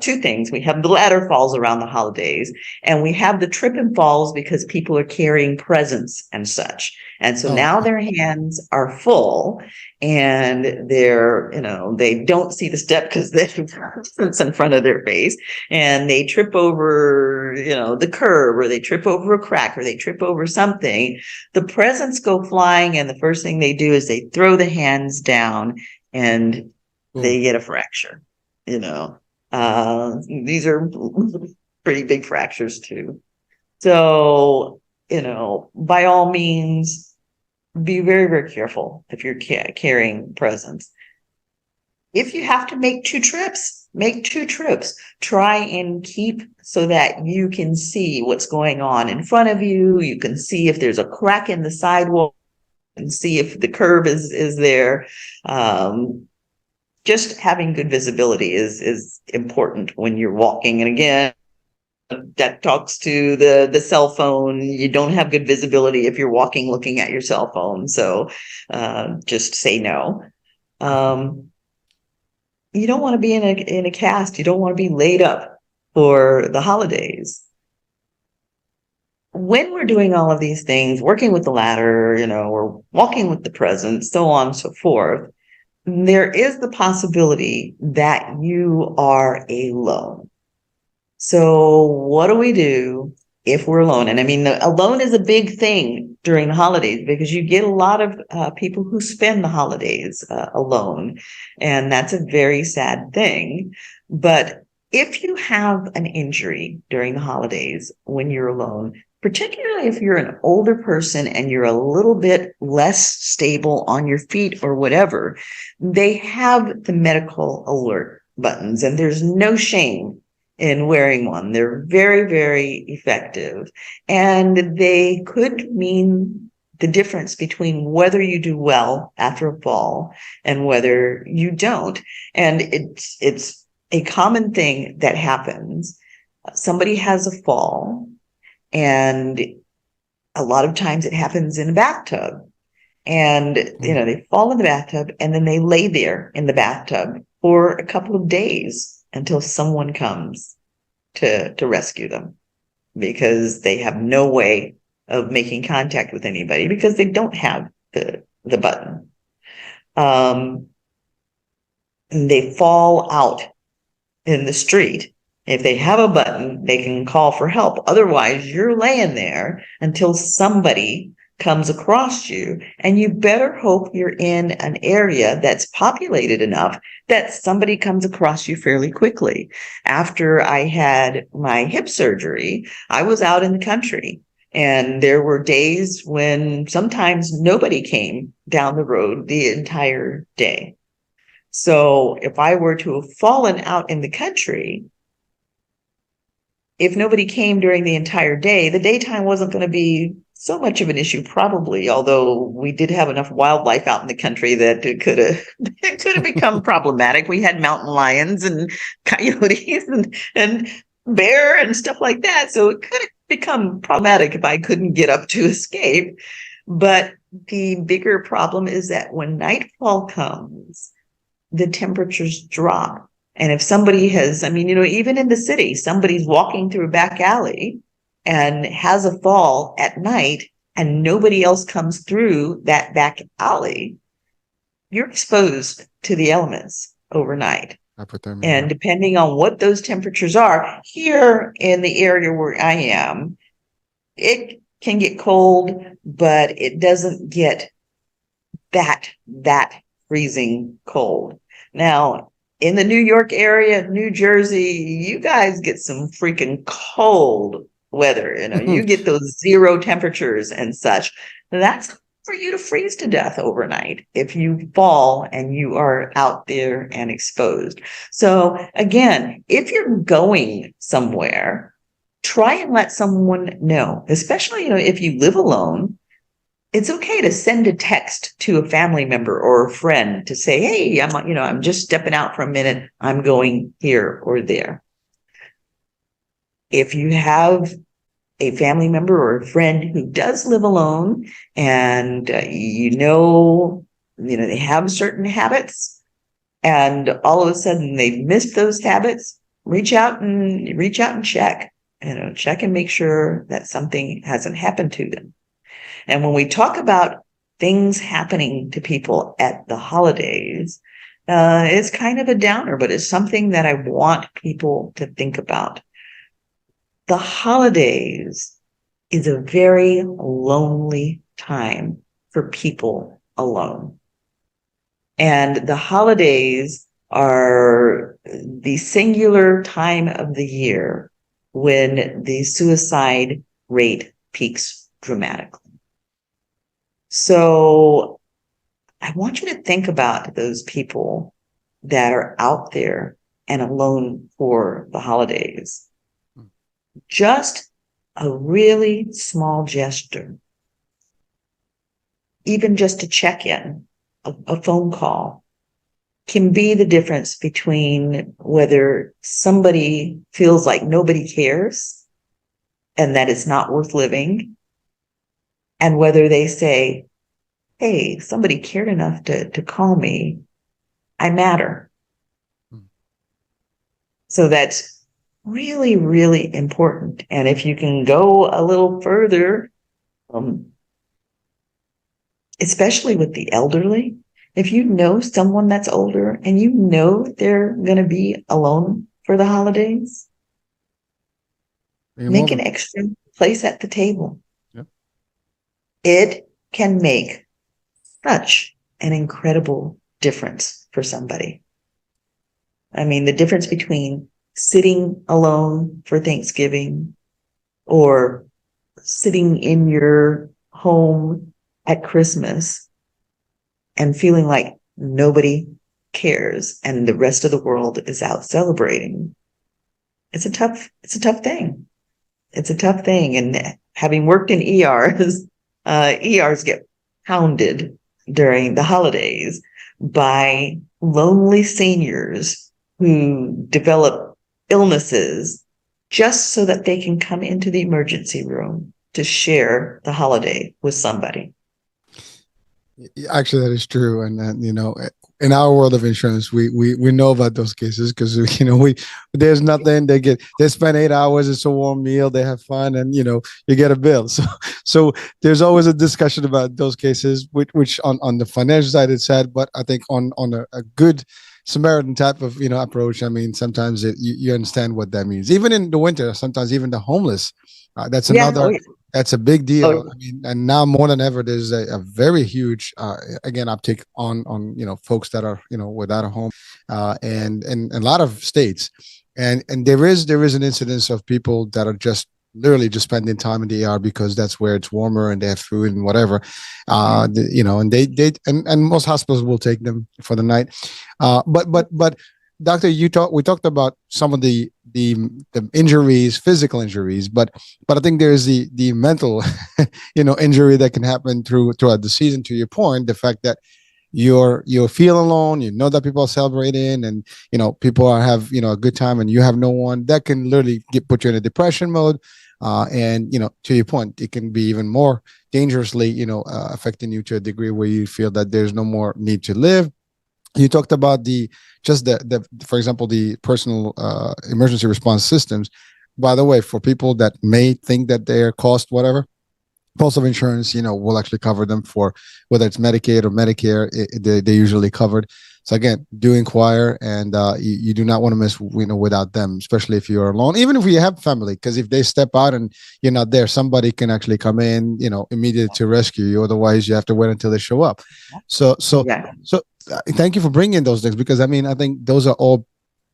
two things, we have the ladder falls around the holidays and we have the trip and falls because people are carrying presents and such. And so now their hands are full and they don't see the step because there's presents in front of their face and they trip over, the curb, or they trip over a crack, or they trip over something. The presents go flying and the first thing they do is they throw the hands down and they get a fracture. These are pretty big fractures too. So, by all means, be very, very careful if you're carrying presents. If you have to make two trips, make two trips. Try and keep so that you can see what's going on in front of you. You can see if there's a crack in the sidewalk. and see if the curve is there. Just having good visibility is important when you're walking. And again, that talks to the cell phone. You don't have good visibility if you're walking looking at your cell phone. So just say no. You don't want to be in a cast. You don't want to be laid up for the holidays. When we're doing all of these things, working with the ladder, we're walking with the present, so on and so forth, there is the possibility that you are alone. So what do we do if we're alone? And I mean, alone is a big thing during the holidays because you get a lot of people who spend the holidays alone. And that's a very sad thing. But if you have an injury during the holidays when you're alone, particularly if you're an older person and you're a little bit less stable on your feet or whatever, they have the medical alert buttons, and there's no shame in wearing one. They're very, very effective, and they could mean the difference between whether you do well after a fall and whether you don't. And it's a common thing that happens. Somebody has a fall, and a lot of times it happens in a bathtub. And, they fall in the bathtub and then they lay there in the bathtub for a couple of days until someone comes to rescue them, because they have no way of making contact with anybody because they don't have the button. And they fall out in the street. If they have a button, they can call for help. Otherwise, you're laying there until somebody comes across you, and you better hope you're in an area that's populated enough that somebody comes across you fairly quickly. After I had my hip surgery, I was out in the country, and there were days when sometimes nobody came down the road the entire day. So if I were to have fallen out in the country, if nobody came during the entire day, the daytime wasn't going to be so much of an issue, probably, although we did have enough wildlife out in the country that it could have become problematic. We had mountain lions and coyotes and bear and stuff like that. So it could have become problematic if I couldn't get up to escape. But the bigger problem is that when nightfall comes, the temperatures drop. And if somebody has, even in the city, somebody's walking through a back alley and has a fall at night and nobody else comes through that back alley, you're exposed to the elements overnight. And depending on what those temperatures are, here in the area where I am, it can get cold, but it doesn't get that freezing cold. Now, in the New York area, New Jersey, you guys get some freaking cold weather. You get those 0 temperatures and such. That's for you to freeze to death overnight if you fall and you are out there and exposed. So again, if you're going somewhere, try and let someone know, especially, if you live alone. It's okay to send a text to a family member or a friend to say, hey, I'm just stepping out for a minute. I'm going here or there. If you have a family member or a friend who does live alone and they have certain habits, and all of a sudden they've missed those habits, reach out and check and make sure that something hasn't happened to them. And when we talk about things happening to people at the holidays, it's kind of a downer, but it's something that I want people to think about. The holidays is a very lonely time for people alone. And the holidays are the singular time of the year when the suicide rate peaks dramatically. So I want you to think about those people that are out there and alone for the holidays. Just a really small gesture even just a check-in, a phone call can be the difference between whether somebody feels like nobody cares and that it's not worth living, and whether they say, hey, somebody cared enough to call me. I matter. So that's really, really important. And if you can go a little further, especially with the elderly, if you know someone that's older and you know they're going to be alone for the holidays, make an extra place at the table. Yep. It can make such an incredible difference for somebody. I mean, the difference between sitting alone for Thanksgiving or sitting in your home at Christmas and feeling like nobody cares and the rest of the world is out celebrating. It's a tough thing. It's a tough thing. And having worked in ERs, ERs get pounded during the holidays by lonely seniors who develop illnesses just so that they can come into the emergency room to share the holiday with somebody. Actually, that is true. And then, in our world of insurance, we know about those cases because, there's nothing. They spend 8 hours. It's a warm meal. They have fun, and, you get a bill. So there's always a discussion about those cases, which on the financial side, it's sad. But I think on a good Samaritan type of, approach, I mean, sometimes you understand what that means. Even in the winter, sometimes even the homeless, that's another. Yeah. That's a big deal. Oh. I mean, and now more than ever, there's a very huge, again, uptick on folks that are without a home, and a lot of states, and there is an incidence of people that are just literally just spending time in the ER because that's where it's warmer and they have food and whatever, and they and most hospitals will take them for the night, but Doctor, we talked about some of the injuries, physical injuries, but I think there's the mental, injury that can happen throughout the season. To your point, the fact that you feel alone, that people are celebrating, and people have a good time, and you have no one, that can literally put you in a depression mode, and to your point, it can be even more dangerously, affecting you to a degree where you feel that there's no more need to live. You talked about for example, the personal emergency response systems. By the way, for people that may think that they're cost whatever, Postal Insurance, will actually cover them for whether it's Medicaid or Medicare. They're usually covered. So again, do inquire, and you do not want to miss, without them, especially if you're alone, even if you have family, because if they step out and you're not there, somebody can actually come in, immediately to rescue you. Otherwise, you have to wait until they show up. So thank you for bringing those things, because I mean, I think those are all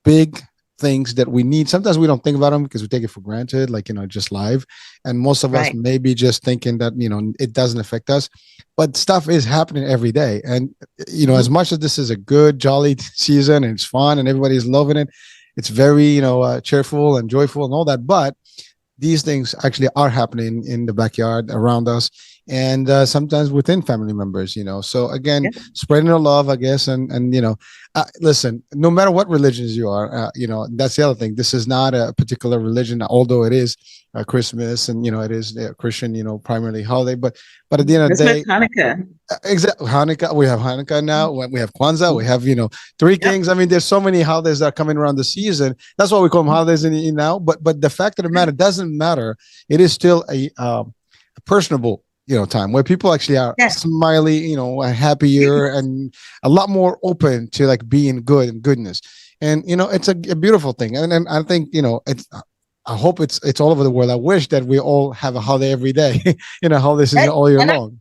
big things that we need. Sometimes we don't think about them because we take it for granted, like, just live. And most of us may be just thinking that, it doesn't affect us, but stuff is happening every day. And, as much as this is a good, jolly season and it's fun and everybody's loving it, it's very, cheerful and joyful and all that. But these things actually are happening in the backyard around us, and sometimes within family members, So again, spreading the love, I guess, and listen, no matter what religions you are, that's the other thing. This is not a particular religion, although it is Christmas, and it is a Christian, primarily holiday. But at the end of the day, Hanukkah. Exactly, Hanukkah. We have Hanukkah now. We have Kwanzaa. We have Three Kings. I mean, there's so many holidays that are coming around the season. That's why we call them holidays now. But the fact of the matter, doesn't matter. It is still a personable time where people actually are smiley, happier, and a lot more open to like being good and goodness. And it's a beautiful thing. And I think it's. I hope it's all over the world. I wish that we all have a holiday every day, holiday season all year long.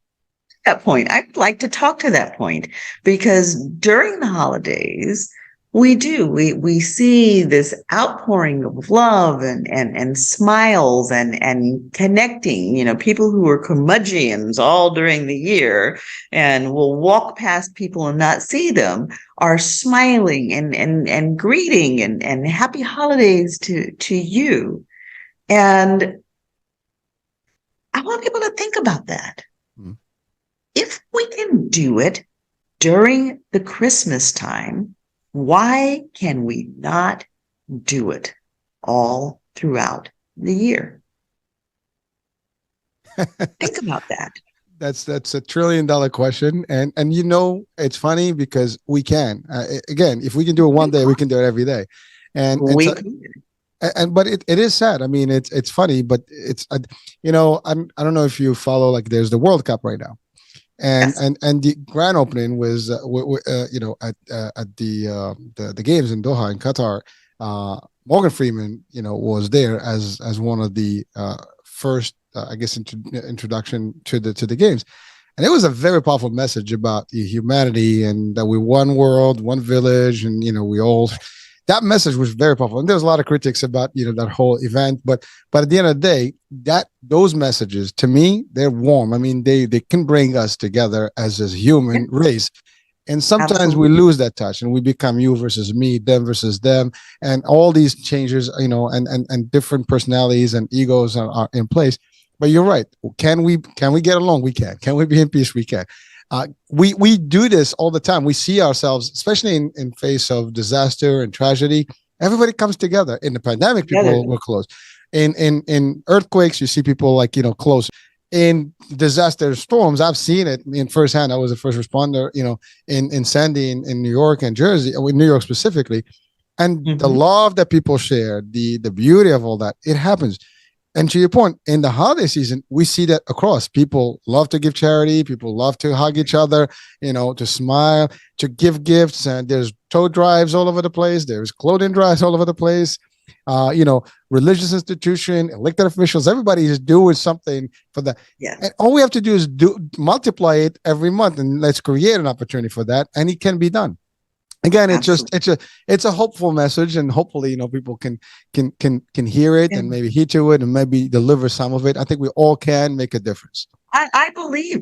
That point, I'd like to talk to that point, because during the holidays, we see this outpouring of love and smiles and connecting, people who are curmudgeons all during the year and will walk past people and not see them are smiling and greeting and happy holidays to you. And I want people to think about that. if we can do it during the Christmas time, why can we not do it all throughout the year? Think about that. That's a $1 trillion question, and it's funny because we can. Again, if we can do it one day, we can do it every day, and We so, can. but it is sad. I mean, it's funny, but it's I don't know if you follow, like, there's the World Cup right now, and Yes. and the grand opening was at the games in Doha in Qatar. Morgan Freeman, was there as one of the first, I guess, introduction to the games, and it was a very powerful message about humanity and that we're one world, one village, and we all. That message was very powerful, and there's a lot of critics about that whole event. But at the end of the day, those messages, to me, they're warm. I mean, they can bring us together as a human race. And sometimes we Absolutely. lose that touch, and we become you versus me, them versus them, and all these changes, and different personalities and egos are in place. But you're right. Can we get along? We can. Can we be in peace? We can. We do this all the time. We see ourselves, especially in face of disaster and tragedy. Everybody comes together. In the pandemic, Together. people were close. In earthquakes, you see people close. In disaster storms, I've seen it in firsthand. I was a first responder, in Sandy in New York and Jersey, in New York specifically, and the Mhm. love that people share, the beauty of all that, it happens. And to your point, in the holiday season, we see that across. People love to give charity. People love to hug each other, to smile, to give gifts. And there's tote drives all over the place. There's clothing drives all over the place. Religious institution, elected officials, everybody is doing something for that. Yes. And all we have to do is multiply it every month, and let's create an opportunity for that. And it can be done. Again, Absolutely. it's a hopeful message, and hopefully people can hear it Yeah. and maybe heed to it and maybe deliver some of it. I think we all can make a difference. I believe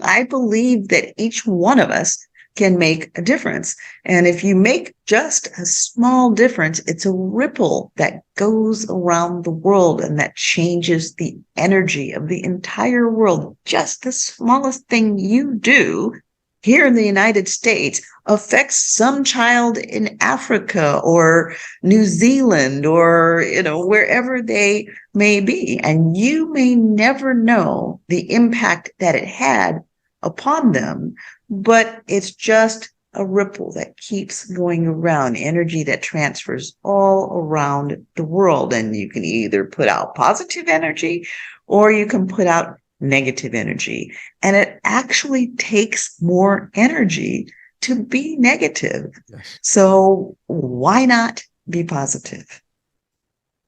that each one of us can make a difference. And if you make just a small difference, it's a ripple that goes around the world and that changes the energy of the entire world. Just the smallest thing you do here in the United States affects some child in Africa or New Zealand or, wherever they may be. And you may never know the impact that it had upon them, but it's just a ripple that keeps going around, energy that transfers all around the world. And you can either put out positive energy or you can put out negative energy. And it actually takes more energy to be negative. Yes. So why not be positive?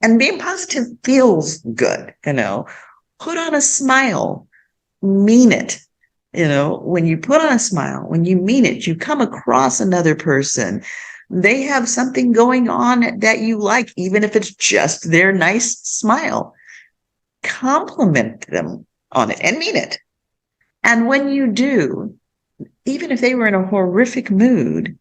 And being positive feels good, Put on a smile, mean it. When you put on a smile, when you mean it, you come across another person. They have something going on that you like, even if it's just their nice smile. Compliment them on it and mean it. And when you do, even if they were in a horrific mood,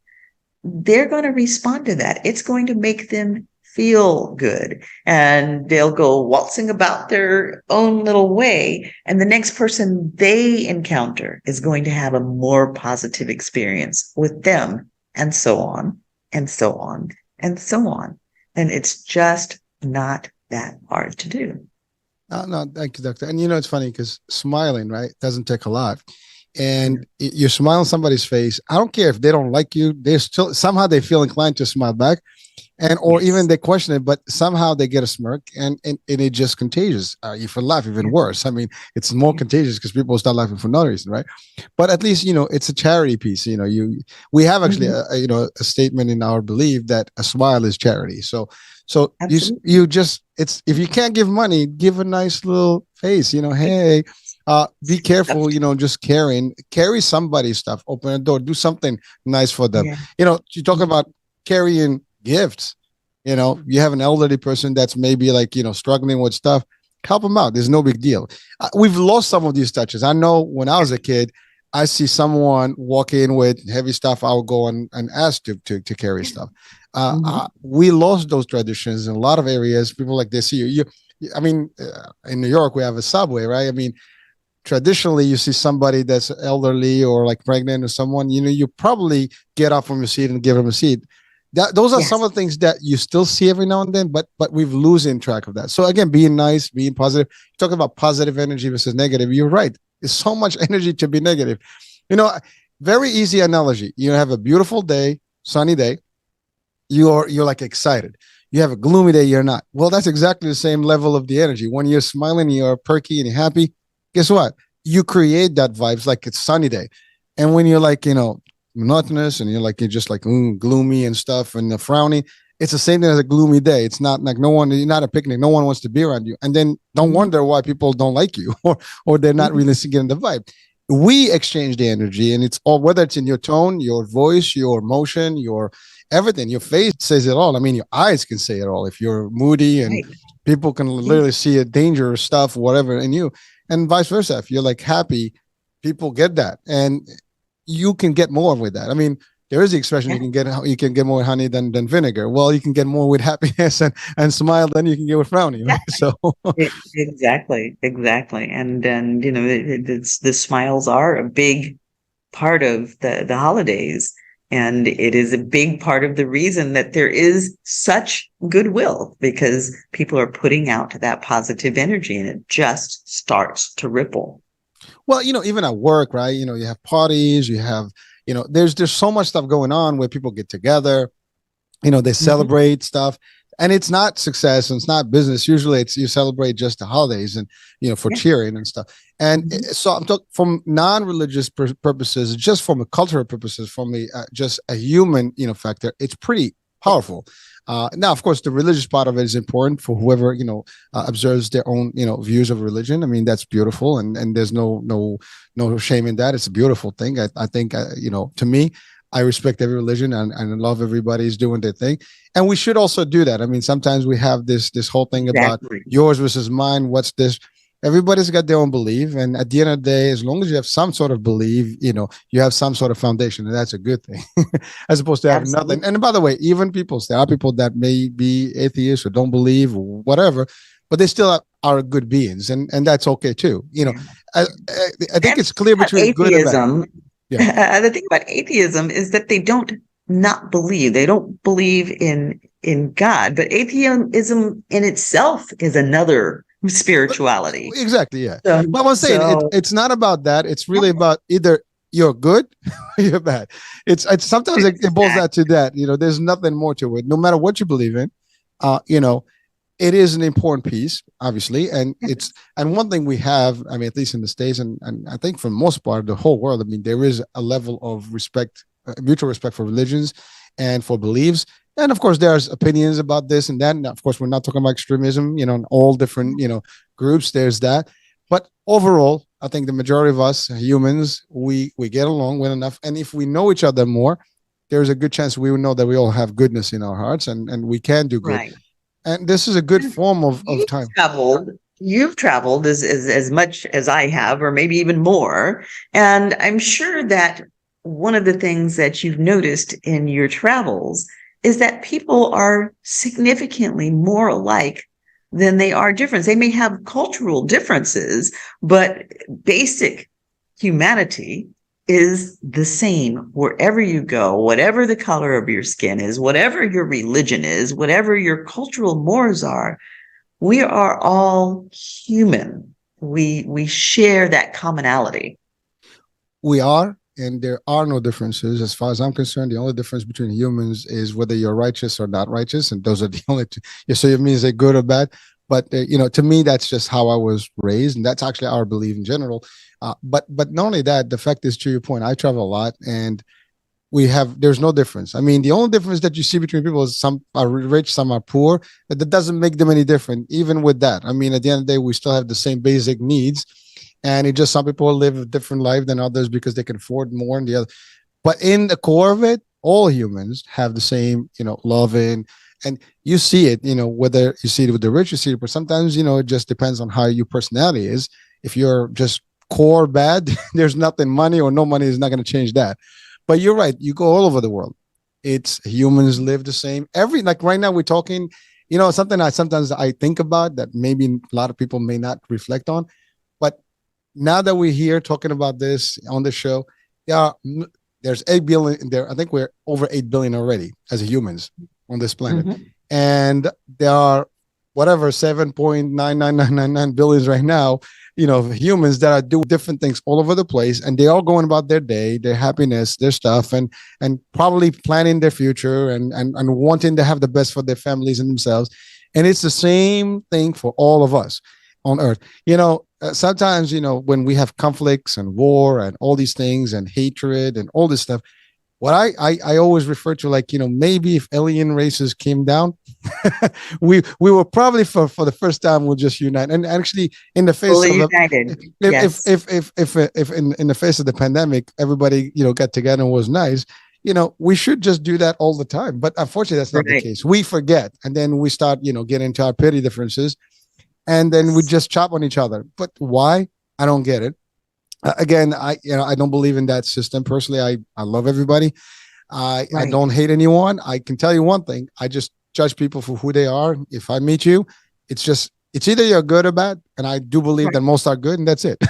they're going to respond to that. It's going to make them feel good, and they'll go waltzing about their own little way. And the next person they encounter is going to have a more positive experience with them, and so on, and so on, and so on. And it's just not that hard to do. No, thank you, doctor. And it's funny because smiling, right, doesn't take a lot. And you smile on somebody's face. I don't care if they don't like you. They're still somehow they feel inclined to smile back, or Yes. even they question it, but somehow they get a smirk, and it just contagious. If you laugh, even worse. I mean, it's more contagious because people start laughing for no reason, right? But at least it's a charity piece. We have actually a statement in our belief that a smile is charity. So Absolutely. you just it's if you can't give money, give a nice little face. Hey, be careful. Just carry somebody's stuff, open a door, do something nice for them. Yeah. You talk about carrying gifts. You have an elderly person that's maybe struggling with stuff. Help them out. There's no big deal. We've lost some of these touches. I know when I was a kid, I see someone walk in with heavy stuff, I would go and ask to carry stuff. We lost those traditions in a lot of areas. People they see you. I mean, in New York, we have a subway, right? I mean, traditionally you see somebody that's elderly or like pregnant or someone, you probably get up from your seat and give them a seat. Those are some Yes. of the things that you still see every now and then, but we've losing track of that. So again, being nice, being positive. Talk about positive energy versus negative. You're right. There's so much energy to be negative. You know, very easy analogy. You have a beautiful day, sunny day. You're like excited. You have a gloomy day, you're not. Well, that's exactly the same level of the energy. When you're smiling, you're perky and you're happy. Guess what? You create that vibes like it's sunny day. And when you're like, monotonous and you're just like gloomy and stuff and frowny, it's the same thing as a gloomy day. It's not like you're not a picnic. No one wants to be around you. And then don't wonder why people don't like you or they're not really getting the vibe. We exchange the energy, and it's all, whether it's in your tone, your voice, your motion, your everything. Your face says it all. I mean, your eyes can say it all. If you're moody and Right. people can literally see a dangerous stuff, whatever in you, and vice versa. If you're like happy, people get that, and you can get more with that. I mean, there is the expression Yeah. you can get more honey than vinegar. Well, you can get more with happiness and smile than you can get with frowning, right? So Exactly. And the smiles are a big part of the holidays. And it is a big part of the reason that there is such goodwill, because people are putting out that positive energy and it just starts to ripple. well, even at work, right? You have parties, you have, there's so much stuff going on where people get together, they Mhm. celebrate stuff, and it's not success and it's not business. Usually it's you celebrate just the holidays and for Yeah. cheering and stuff. And Mhm. so I'm talking from non-religious purposes, just from a cultural purposes, from a just a human factor. It's pretty powerful. Now, of course, the religious part of it is important for whoever observes their own views of religion. I mean, that's beautiful, and there's no shame in that. It's a beautiful thing. I think to me, I respect every religion, and I love everybody's doing their thing. And we should also do that. I mean, sometimes we have this whole thing about Exactly. yours versus mine. What's this? Everybody's got their own belief, and at the end of the day, as long as you have some sort of belief, you have some sort of foundation, and that's a good thing, as opposed to having nothing. Absolutely. And by the way, even there are people that may be atheists or don't believe or whatever, but they still are good beings, and that's okay too. Yeah. I, I think And it's clear about between good and bad. atheism, Yeah. the thing about atheism is that they don't not believe. They don't believe in God, but atheism in itself is another spirituality. Exactly, yeah. So, But I'm saying so it's not about that. It's really about either you're good or you're bad. It's sometimes it boils down to that. There's nothing more to it. No matter what you believe in, uh, you know, it is an important piece, obviously, and one thing we have. I mean, at least in the States, and I think for the most part, the whole world. I mean, there is a level of respect, mutual respect for religions and for beliefs. And of course, there's opinions about this and that. And of course, we're not talking about extremism, in all different, groups. There's that. But overall, I think the majority of us humans, we get along well enough. And if we know each other more, there's a good chance we will know that we all have goodness in our hearts and we can do good. right. And this is a good form of You've time. traveled. You've traveled as much as I have, or maybe even more. And I'm sure that one of the things that you've noticed in your travels is that people are significantly more alike than they are different. They may have cultural differences, but basic humanity is the same wherever you go, whatever the color of your skin is, whatever your religion is, whatever your cultural mores are. We are all human. We share that commonality. We are, and there are no differences as far as I'm concerned. The only difference between humans is whether you're righteous or not righteous, and those are the only two. Yeah, so it means they're good or bad. But to me, that's just how I was raised, and that's actually our belief in general. But not only that, the fact is, to your point, I travel a lot, and there's no difference. I mean, the only difference that you see between people is some are rich, some are poor, but that doesn't make them any different. Even with that, I mean, at the end of the day, we still have the same basic needs, and it just some people live a different life than others because they can afford more than the other. But in the core of it, all humans have the same, love and you see it, whether you see it with the rich, you see it, but sometimes, it just depends on how your personality is. If you're just core bad, there's nothing, money or no money is not going to change that. But you're right. You go all over the world. It's humans live the same. Like right now we're talking, something I sometimes I think about that maybe a lot of people may not reflect on. But now that we're here talking about this on the show, yeah, there's 8 billion there. I think we're over 8 billion already as humans on this planet. And there are whatever 7.99999 billions right now, humans that are doing different things all over the place, and they all going about their day, their happiness, their stuff, and probably planning their future and wanting to have the best for their families and themselves. And it's the same thing for all of us on Earth. Sometimes, when we have conflicts and war and all these things and hatred and all this stuff, what I always refer to, like, maybe if alien races came down, we will probably for the first time we'll just unite. And actually, in the face Fully of united. if in the face of the pandemic, everybody got together and was nice, we should just do that all the time. But unfortunately, that's not the case. We forget, and then we start getting into our petty differences, and then we just chop on each other. But why? I don't get it. Again, I don't believe in that system personally. I love everybody. I don't hate anyone. I can tell you one thing: I just judge people for who they are. If I meet you, it's either you're good or bad, and I do believe that most are good, and that's it.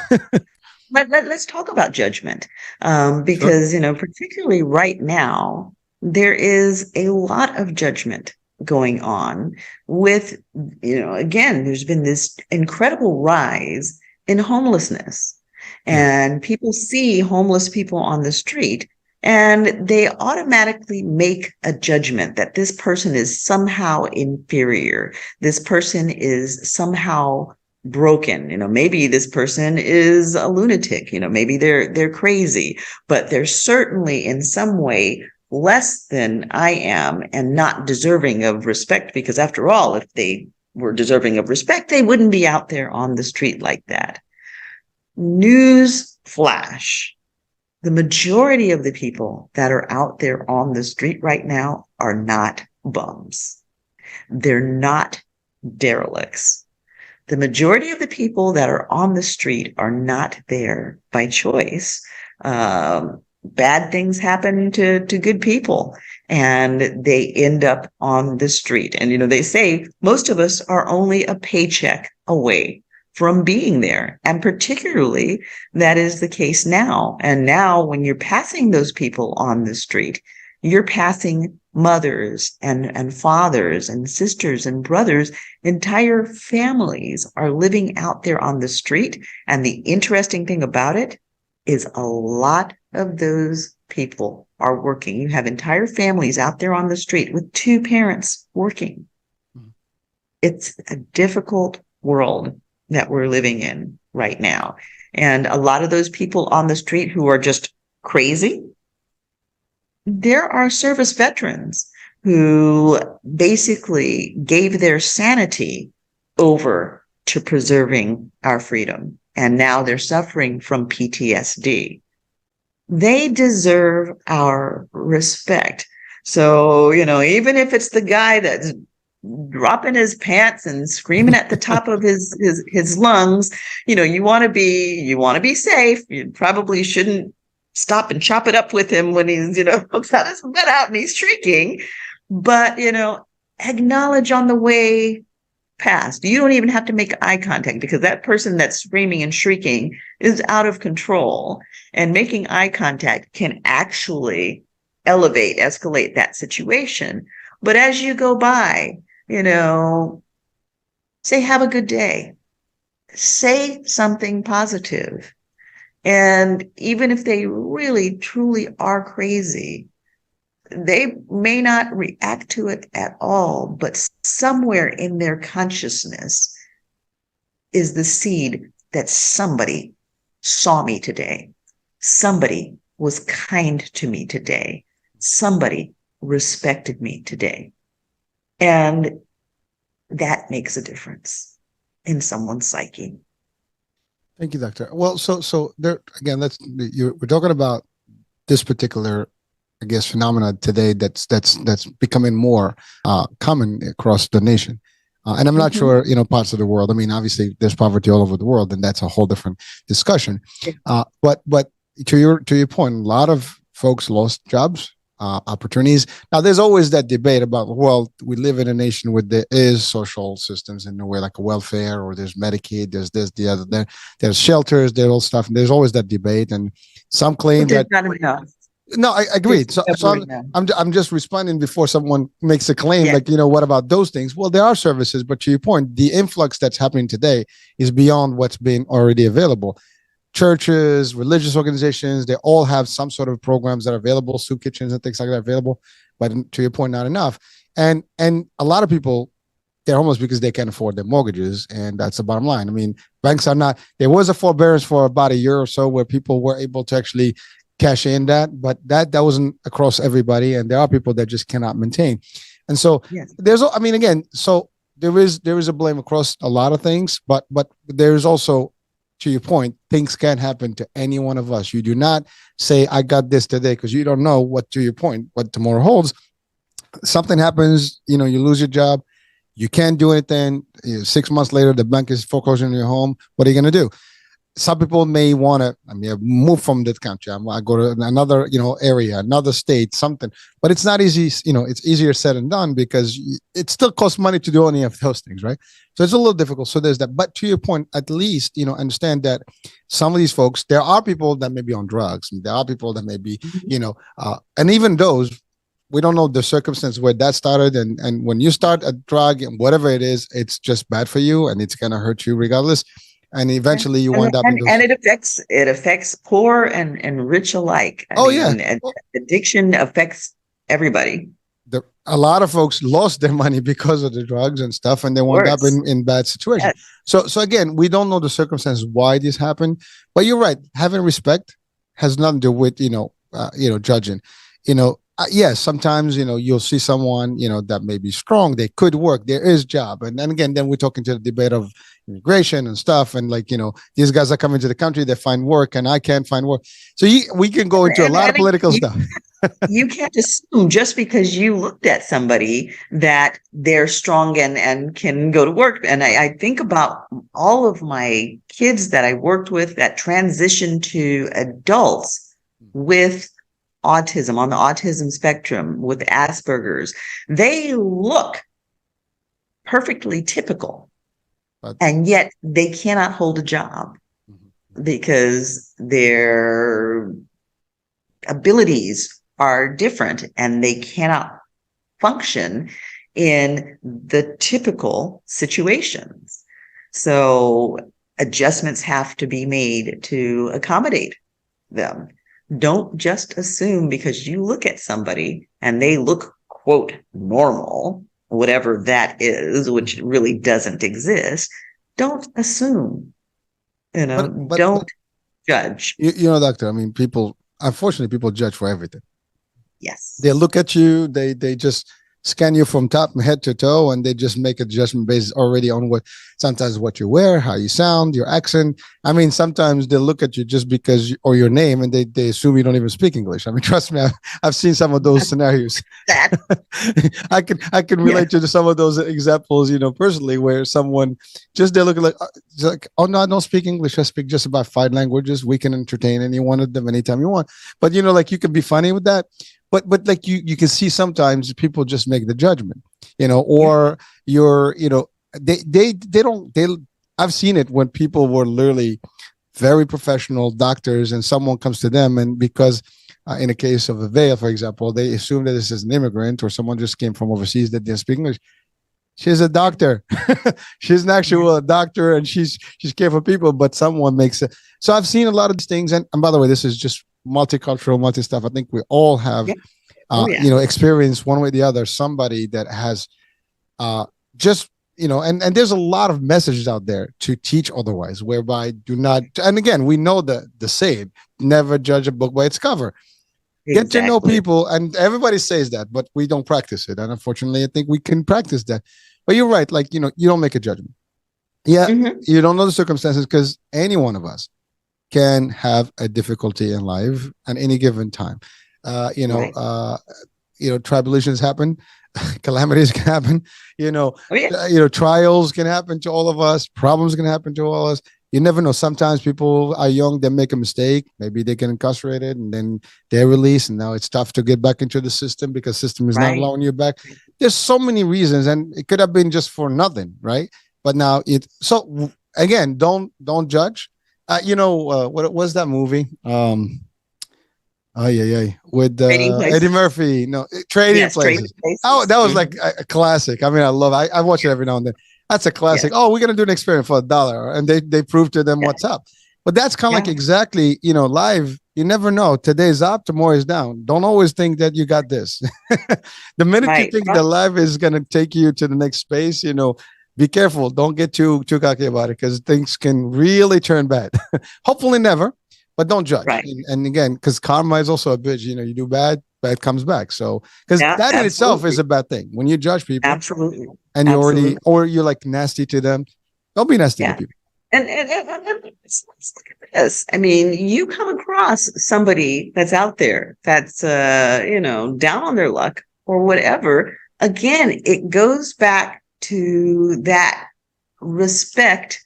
But let's talk about judgment, because particularly right now, there is a lot of judgment going on with, again, there's been this incredible rise in homelessness. And people see homeless people on the street and they automatically make a judgment that this person is somehow inferior. This person is somehow broken. Maybe this person is a lunatic. Maybe they're crazy, but they're certainly in some way less than I am and not deserving of respect, because after all, if they were deserving of respect, they wouldn't be out there on the street like that. News flash. The majority of the people that are out there on the street right now are not bums. They're not derelicts. The majority of the people that are on the street are not there by choice. Bad things happen to good people, and they end up on the street. And, they say most of us are only a paycheck away from being there. And particularly that is the case now. And now when you're passing those people on the street, you're passing mothers and fathers and sisters and brothers. Entire families are living out there on the street. And the interesting thing about it is a lot of those people are working. You have entire families out there on the street with 2 parents working. It's a difficult world that we're living in right now. And a lot of those people on the street who are just crazy, there are service veterans who basically gave their sanity over to preserving our freedom. And now they're suffering from PTSD. They deserve our respect. So, even if it's the guy that's dropping his pants and screaming at the top of his lungs, you want to be safe. You probably shouldn't stop and chop it up with him when he's, got his butt out and he's shrieking. But, acknowledge on the way past. You don't even have to make eye contact, because that person that's screaming and shrieking is out of control. And making eye contact can actually escalate that situation. But as you go by, say, have a good day. Say something positive. And even if they really, truly are crazy, they may not react to it at all, but somewhere in their consciousness is the seed that somebody saw me today. Somebody was kind to me today. Somebody respected me today. And that makes a difference in someone's psyche. Thank you, Doctor. Well, so there again, we're talking about this particular, I guess, phenomena today that's becoming more common across the nation. And I'm not sure, parts of the world. I mean, obviously there's poverty all over the world, and that's a whole different discussion. But to your point, a lot of folks lost jobs. opportunities. Now, there's always that debate about, well, we live in a nation where there is social systems in a way, like a welfare, or there's Medicaid, there's this, the other, there's shelters, there's all stuff. And there's always that debate. And some claim that. Not enough. No, I agree. So I'm just responding before someone makes a claim, like, what about those things? Well, there are services, but to your point, the influx that's happening today is beyond what's been already available. Churches, religious organizations, they all have some sort of programs that are available, soup kitchens and things like that available, but to your point, not enough. And a lot of people, they're homeless because they can't afford their mortgages, and that's the bottom line. I mean, banks are not. There was a forbearance for about a year or so where people were able to actually cash in that, but that wasn't across everybody, and there are people that just cannot maintain. And so there's, I mean, again, so there is a blame across a lot of things, but there's also, to your point, things can happen to any one of us. You do not say, I got this today, because you don't know what, to your point, what tomorrow holds. Something happens, you lose your job. You can't do anything. 6 months later, the bank is foreclosing on your home. What are you going to do? Some people may want to, move from that country. I go to another, area, another state, something, but it's not easy. It's easier said than done, because it still costs money to do any of those things, right? So it's a little difficult. So there's that. But to your point, at least, understand that some of these folks, there are people that may be on drugs. There are people that may be, and even those, we don't know the circumstance where that started. And when you start a drug, and whatever it is, it's just bad for you, and it's going to hurt you regardless. And eventually you wind up in those. And it affects poor and rich alike. Addiction affects everybody. A lot of folks lost their money because of the drugs and stuff, and they wound up in bad situations. Yes. So again, we don't know the circumstances why this happened, but you're right. Having respect has nothing to do with judging. Yes, sometimes you'll see someone that may be strong. They could work. There is job, and then again, we're talking to the debate of immigration and stuff, and these guys are coming to the country, they find work, and I can't find work. So we can go into a lot of political stuff. You can't assume just because you looked at somebody that they're strong and can go to work. And I think about all of my kids that I worked with that transitioned to adults with autism, on the autism spectrum, with Asperger's. They look perfectly typical, and yet they cannot hold a job because their abilities are different and they cannot function in the typical situations. So adjustments have to be made to accommodate them. Don't just assume because you look at somebody and they look, quote, normal, whatever that is, which really doesn't exist. Don't assume, don't judge. Doctor, unfortunately, people judge for everything. Yes. They look at you, they just scan you from top head to toe, and they just make a judgment based already on sometimes what you wear, how you sound, your accent. Sometimes they look at you just because, or your name, and they assume you don't even speak English. Trust me, I've seen some of those scenarios. I can relate to some of those examples, personally, where someone they're looking like, oh no, I don't speak English. I speak just about 5 languages. We can entertain any one of them anytime you want. But you can be funny with that. But you can see sometimes people just make the judgment, or they don't. I've seen it when people were literally very professional doctors, and someone comes to them, and because in the case of Avea, for example, they assume that this is an immigrant or someone just came from overseas that didn't speak English. She's a doctor. She's an actual doctor, and she's care for people. But someone makes it. So I've seen a lot of these things, and by the way, this is just multicultural, multi-stuff. I think we all have, experienced one way or the other, somebody that has and there's a lot of messages out there to teach otherwise, whereby do not, and again, we know the saying, never judge a book by its cover. Get to know people, and everybody says that, but we don't practice it. And unfortunately, I think we can practice that. But you're right, you don't make a judgment. Yeah, you don't know the circumstances, because any one of us can have a difficulty in life at any given time. Tribulations happen, calamities can happen, trials can happen to all of us, problems can happen to all of us. You never know. Sometimes people are young, they make a mistake. Maybe they get incarcerated and then they're released. And now it's tough to get back into the system because system is not Right. allowing you back. There's so many reasons, and it could have been just for nothing, right? But now again, don't judge. What was that movie? Oh yeah, with Trading Eddie places. Murphy. No, Trading Yes, trading Places. Oh, places. that was like Mhm. a classic. I mean, I love. I watch it every now and then. That's a Yes. classic. Oh, we're gonna do an experiment for $1, and they prove to them Yeah. what's up. But that's kind of like Yeah. exactly, live. You never know. Today's up, tomorrow is down. Don't always think that you got this. The minute you Right. think Right. the live is gonna take you to the next space, be careful. Don't get too cocky about it because things can really turn bad. Hopefully never, but don't judge. Right. And again, because karma is also a bitch. You do bad, bad comes back. So because Yeah. that in itself is Absolutely. a bad thing. When you judge people Absolutely. and Absolutely. or you're like nasty to them, don't be nasty to Yeah. people. And let's look at this. I mean, you come across somebody that's out there that's down on their luck or whatever. Again, it goes back to that respect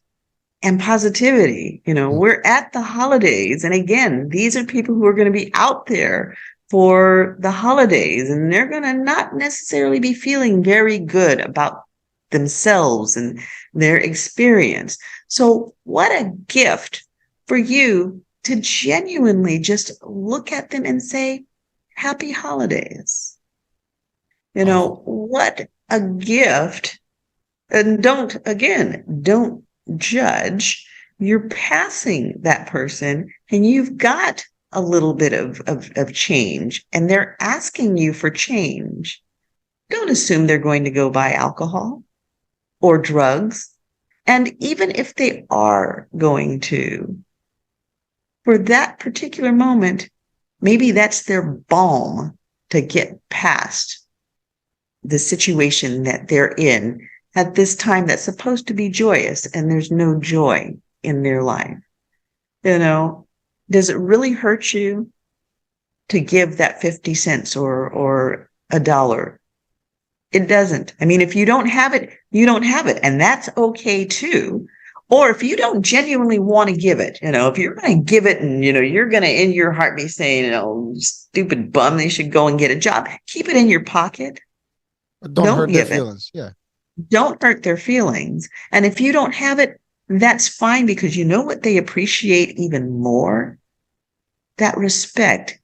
and positivity. Mm. We're at the holidays, and again, these are people who are going to be out there for the holidays, and they're going to not necessarily be feeling very good about themselves and their experience. So, what a gift for you to genuinely just look at them and say, Happy holidays. Oh, What a gift. And don't judge. You're passing that person, and you've got a little bit of change, and they're asking you for change. Don't assume they're going to go buy alcohol or drugs. And even if they are going to, for that particular moment, maybe that's their balm to get past the situation that they're in at this time that's supposed to be joyous, and there's no joy in their life. You know, does it really hurt you to give that 50 cents or $1? It doesn't. I mean, if you don't have it, you don't have it. And that's okay too. Or if you don't genuinely want to give it, if you're going to give it and, you're going to in your heart be saying, stupid bum, they should go and get a job. Keep it in your pocket. but don't Don't hurt their give it. feelings. Yeah. Don't hurt their feelings. And if you don't have it, that's fine, because you know what they appreciate even more? That respect.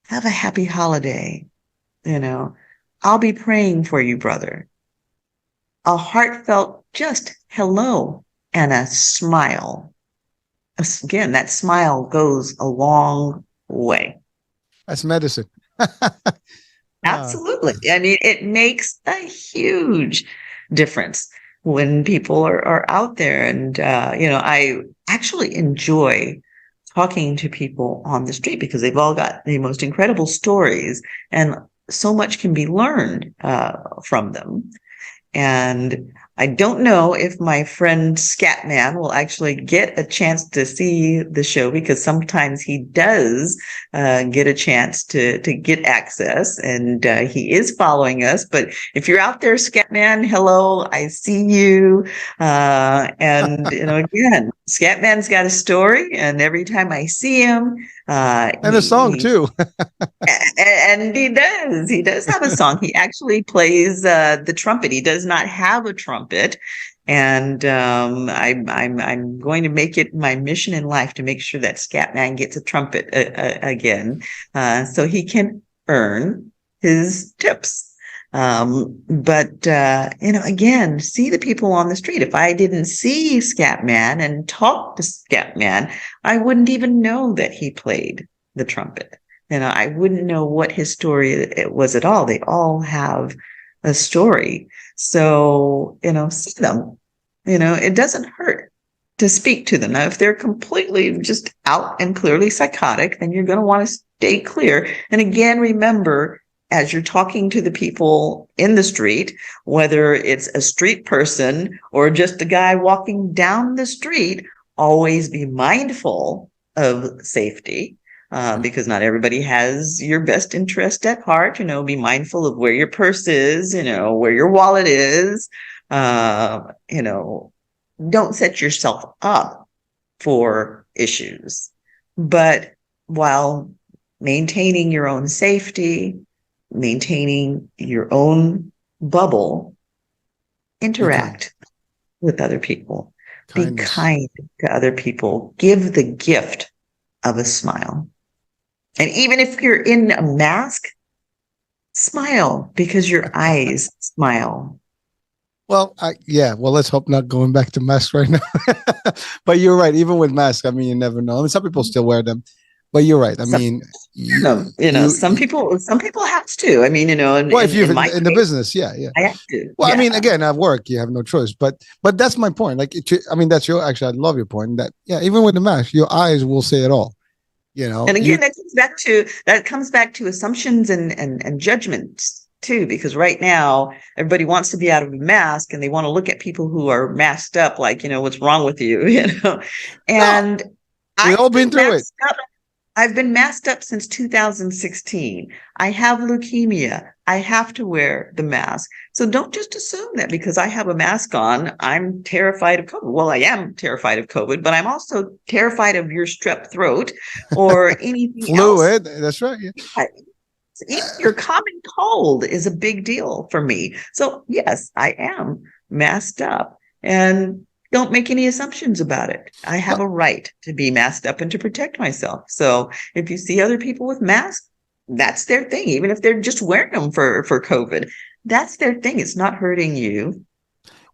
Have a happy holiday. I'll be praying for you, brother. A heartfelt just hello and a smile. Again, that smile goes a long way. That's medicine. Uh, Absolutely. I mean, it makes a huge difference when people are out there. And, I actually enjoy talking to people on the street because they've all got the most incredible stories, and so much can be learned from them. And I don't know if my friend Scatman will actually get a chance to see the show, because sometimes he does get a chance to get access, and he is following us. But if you're out there, Scatman, hello, I see you. And again, Scatman's got a story, and every time I see him, and a song he too. and he does have a song. He actually plays the trumpet. He does not have a trumpet, and I'm going to make it my mission in life to make sure that Scatman gets a trumpet again, so he can earn his tips. But again, see the people on the street. If I didn't see Scatman and talk to Scatman, I wouldn't even know that he played the trumpet. I wouldn't know what his story it was at all. They all have a story. So, see them. It doesn't hurt to speak to them. Now, if they're completely just out and clearly psychotic, then you're going to want to stay clear. And again, remember, as you're talking to the people in the street, whether it's a street person or just a guy walking down the street, always be mindful of safety. Because not everybody has your best interest at heart. Be mindful of where your purse is, where your wallet is. Don't set yourself up for issues. But while maintaining your own safety, maintaining your own bubble, interact with other people. Be kind to other people. Give the gift of a smile. And even if you're in a mask, smile because your eyes smile. Well, well, let's hope not going back to masks right now. But you're right. Even with masks, I mean, you never know. I mean, some people still wear them, but you're right. I mean, some people have to. I mean, well, if you're in the business, yeah. I have to. Well, I mean, again, at work, you have no choice. But that's my point. Like, I mean, that's your. Actually, I love your point. That even with the mask, your eyes will say it all. And again, that comes back to assumptions and judgments too, because right now everybody wants to be out of a mask and they want to look at people who are masked up, like, what's wrong with you, And we've all been through it. I've been masked up since 2016. I have leukemia. I have to wear the mask. So don't just assume that because I have a mask on, I'm terrified of COVID. Well, I am terrified of COVID, but I'm also terrified of your strep throat or anything Fluid. That's right. Yeah. Even your common cold is a big deal for me. So yes, I am masked up, and don't make any assumptions about it. I have a right to be masked up and to protect myself. So if you see other people with masks, that's their thing. Even if they're just wearing them for COVID, that's their thing. It's not hurting you.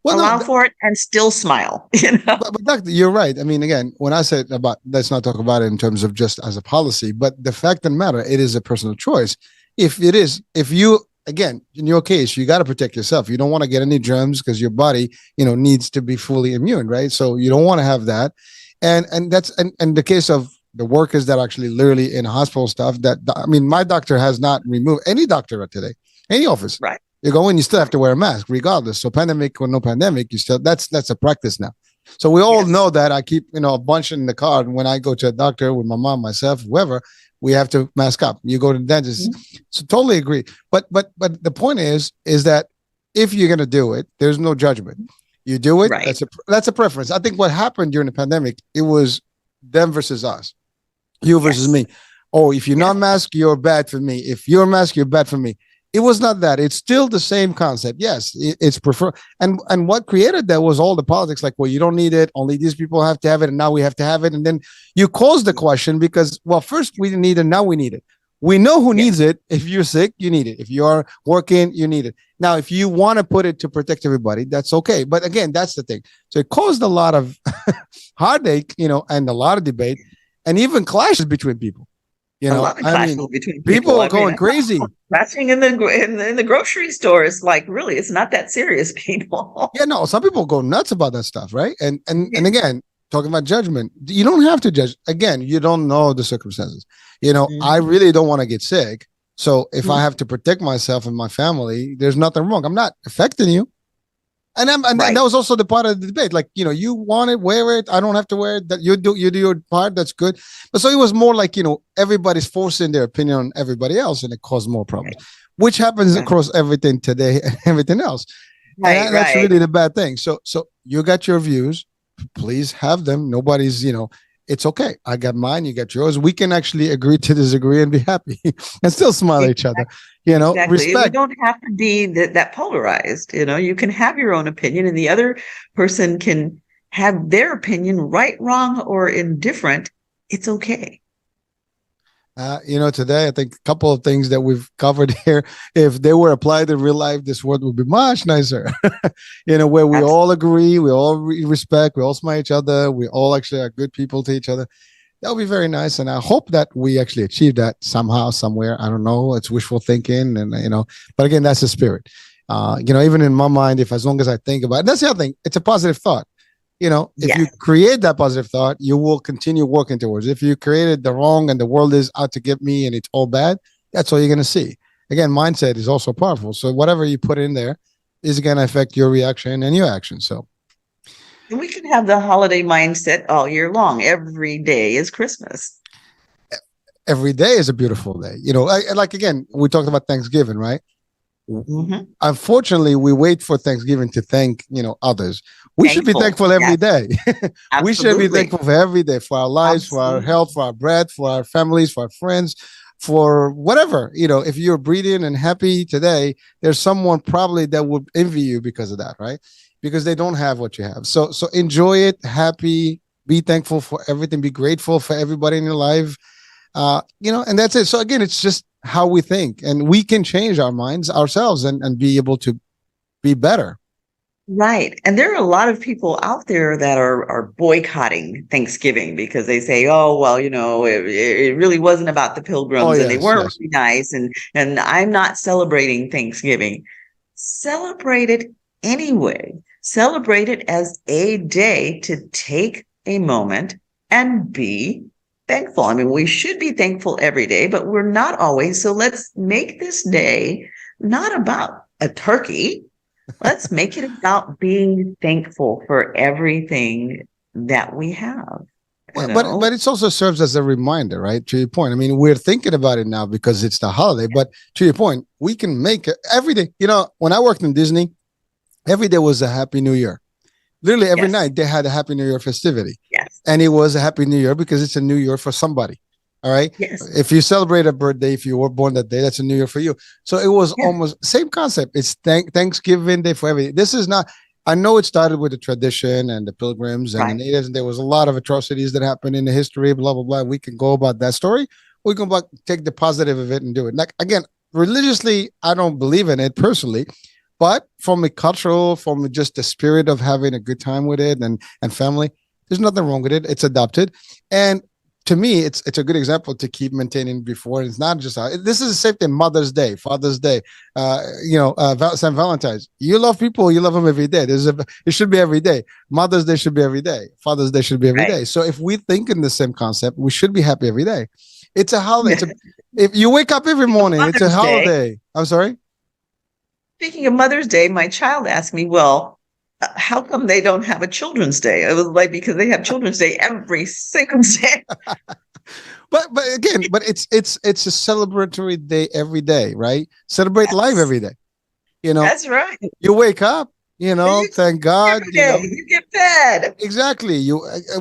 Well, allow for it and still smile. But Doctor, you're right. I mean, again, when I said about, let's not talk about it in terms of just as a policy, but the fact of the matter, it is a personal choice. If you, again, in your case, you got to protect yourself. You don't want to get any germs because your body, needs to be fully immune, right? So you don't want to have that. And that's, and the case of the workers that actually literally in hospital stuff my doctor has not removed any doctor today, any office. Right. You go in, you still have to wear a mask regardless. So pandemic or no pandemic, that's a practice now. So we all know that. I keep, a bunch in the car. And when I go to a doctor with my mom, myself, whoever, we have to mask up. You go to the dentist. Mm-hmm. So totally agree. But the point is that if you're going to do it, there's no judgment. You do it. Right. That's a preference. I think what happened during the pandemic, it was them versus us, you versus me. Oh, if you're not masked, you're bad for me. If you're masked, you're bad for me. It was not that. It's still the same concept. Yes, it's prefer. And what created that was all the politics. Like, well, you don't need it. Only these people have to have it, and now we have to have it. And then you cause the question because, well, first we didn't need it, now we need it. We know who needs it. If you're sick, you need it. If you are working, you need it. Now, if you want to put it to protect everybody, that's okay. But again, that's the thing. So it caused a lot of heartache, and a lot of debate, and even clashes between people. Between people are going crazy. Crashing in the grocery store is like, really, it's not that serious, people. Some people go nuts about that stuff, right? And again, talking about judgment, you don't have to judge. Again, you don't know the circumstances. I really don't want to get sick. So if I have to protect myself and my family, there's nothing wrong. I'm not affecting you. And that was also the part of the debate. Like, you want it, wear it. I don't have to wear it. That you do your part. That's good. But so it was more like, everybody's forcing their opinion on everybody else, and it caused more problems, which happens across everything today and everything else. And that's really the bad thing. So you got your views. Please have them. Nobody's, it's okay. I got mine. You got yours. We can actually agree to disagree and be happy and still smile at each other. Respect. We don't have to be that polarized. You can have your own opinion, and the other person can have their opinion, right, wrong, or indifferent. It's okay. Today I think a couple of things that we've covered here, if they were applied in real life, this world would be much nicer. Where we all agree, we all respect, we all smile at each other, we all actually are good people to each other. That would be very nice, and I hope that we actually achieve that somehow, somewhere. I don't know. It's wishful thinking, and but again, that's the spirit. Even in my mind, as long as I think about it, that's the other thing. It's a positive thought. If you create that positive thought, you will continue working towards it. If you created the wrong and the world is out to get me and it's all bad, that's all you're going to see. Again, mindset is also powerful. So whatever you put in there is going to affect your reaction and your action. So we can have the holiday mindset all year long. Every day is Christmas. Every day is a beautiful day. Again, we talked about Thanksgiving, right? Mm-hmm. Unfortunately, we wait for Thanksgiving to thank, others. We should be thankful every Yes, day. We should be absolutely. thankful for every day, for our lives, for our Absolutely. health, for our breath, for our families, for our friends, for whatever. If you're breathing and happy today, there's someone probably that would envy you because of that, right? Because they don't have what you have. So enjoy it, happy, be thankful for everything, be grateful for everybody in your life. And that's it. So again, it's just how we think, and we can change our minds ourselves and be able to be better. Right. And there are a lot of people out there that are boycotting Thanksgiving because they say, oh, well, it really wasn't about the Oh pilgrims and they yes, weren't yes. really nice. And I'm not celebrating Thanksgiving. Celebrate it anyway. Celebrate it as a day to take a moment and be thankful. I mean, we should be thankful every day, but we're not always. So let's make this day not about a turkey. Let's make it about being thankful for everything that we have, you Well, but know? it also serves as a reminder, right? To your point. I mean, we're thinking about it now because it's the holiday. But to your point, we can make it every day. When I worked in Disney, every day was a Happy New Year. Literally every Yes, night they had a Happy New Year festivity, yes, and it was a Happy New Year because it's a New Year for somebody. All right. yes, If you celebrate a birthday, if you were born that day, that's a New Year for you. So it was yeah, almost same concept. It's Thanksgiving Day for everything. This is not. I know it started with the tradition and the pilgrims and the right. natives, and there was a lot of atrocities that happened in the history. Blah blah blah. We can go about that story. We can take the positive of it and do it. Like again, religiously, I don't believe in it personally, but from a cultural, from just the spirit of having a good time with it and family, there's nothing wrong with it. It's adopted, and to me, it's a good example to keep maintaining before. It's not just this is the same thing. Mother's Day, Father's Day, St. Valentine's. You love people, you love them every day. It should be every day. Mother's Day should be every day. Father's Day should be every Right. day. So if we think in the same concept, we should be happy every day. It's a holiday. Speaking If you wake up every of morning, it's a Mother's Day, holiday. I'm sorry. speaking of Mother's Day, my child asked me, well, how come they don't have a Children's Day? I was like, because they have Children's Day every single day. But again, it's a celebratory day every day, right? Celebrate life Yes, every day. You know, that's right. you wake up, You thank God, every day, you get fed. exactly.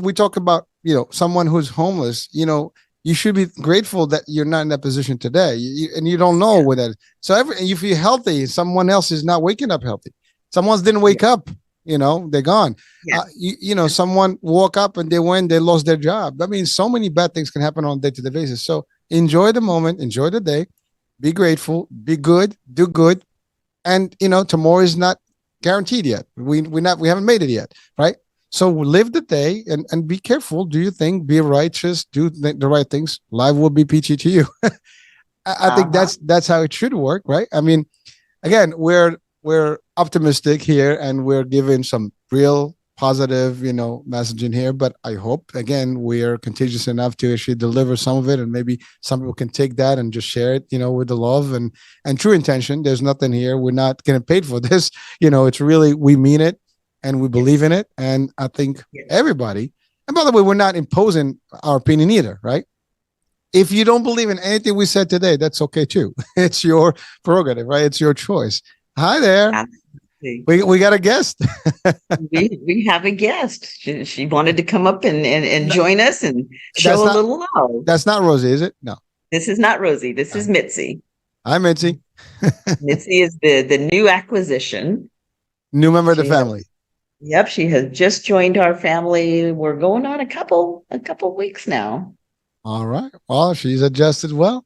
We talk about, someone who's homeless, you should be grateful that you're not in that position today. And you don't know Yeah, what that is. So if you're healthy, someone else is not waking up healthy. Someone's didn't yeah, wake up, they're gone. yeah, Someone woke up and they lost their job. I mean, so many bad things can happen on a day-to-day basis. So enjoy the moment, enjoy the day, be grateful, be good, do good. And tomorrow is not guaranteed yet. We haven't made it yet, right? So live the day and be careful. Do your thing, be righteous, do the right things. Life will be peachy to you. I think uh-huh. that's how it should work, right? I mean, again, we're optimistic here and we're giving some real positive, messaging here. But I hope again we are contagious enough to actually deliver some of it, and maybe some people can take that and just share it, with the love and true intention. There's nothing here. We're not getting paid for this. It's really we mean it and we believe Yes, in it. And I think yes. everybody. And by the way, we're not imposing our opinion either, right? If you don't believe in anything we said today, that's okay too. It's your prerogative, right? It's your choice. Hi there. Absolutely. We got a guest. We have a guest. She wanted to come up and join us and That's show a not little love. that's not Rosie, is it? No. This is not Rosie. This is Uh, Mitzi. Hi, Mitzi. Mitzi is the new acquisition. New member of the She has, family. yep, she has just joined our family. We're going on a couple weeks now. All right. Well, she's adjusted well.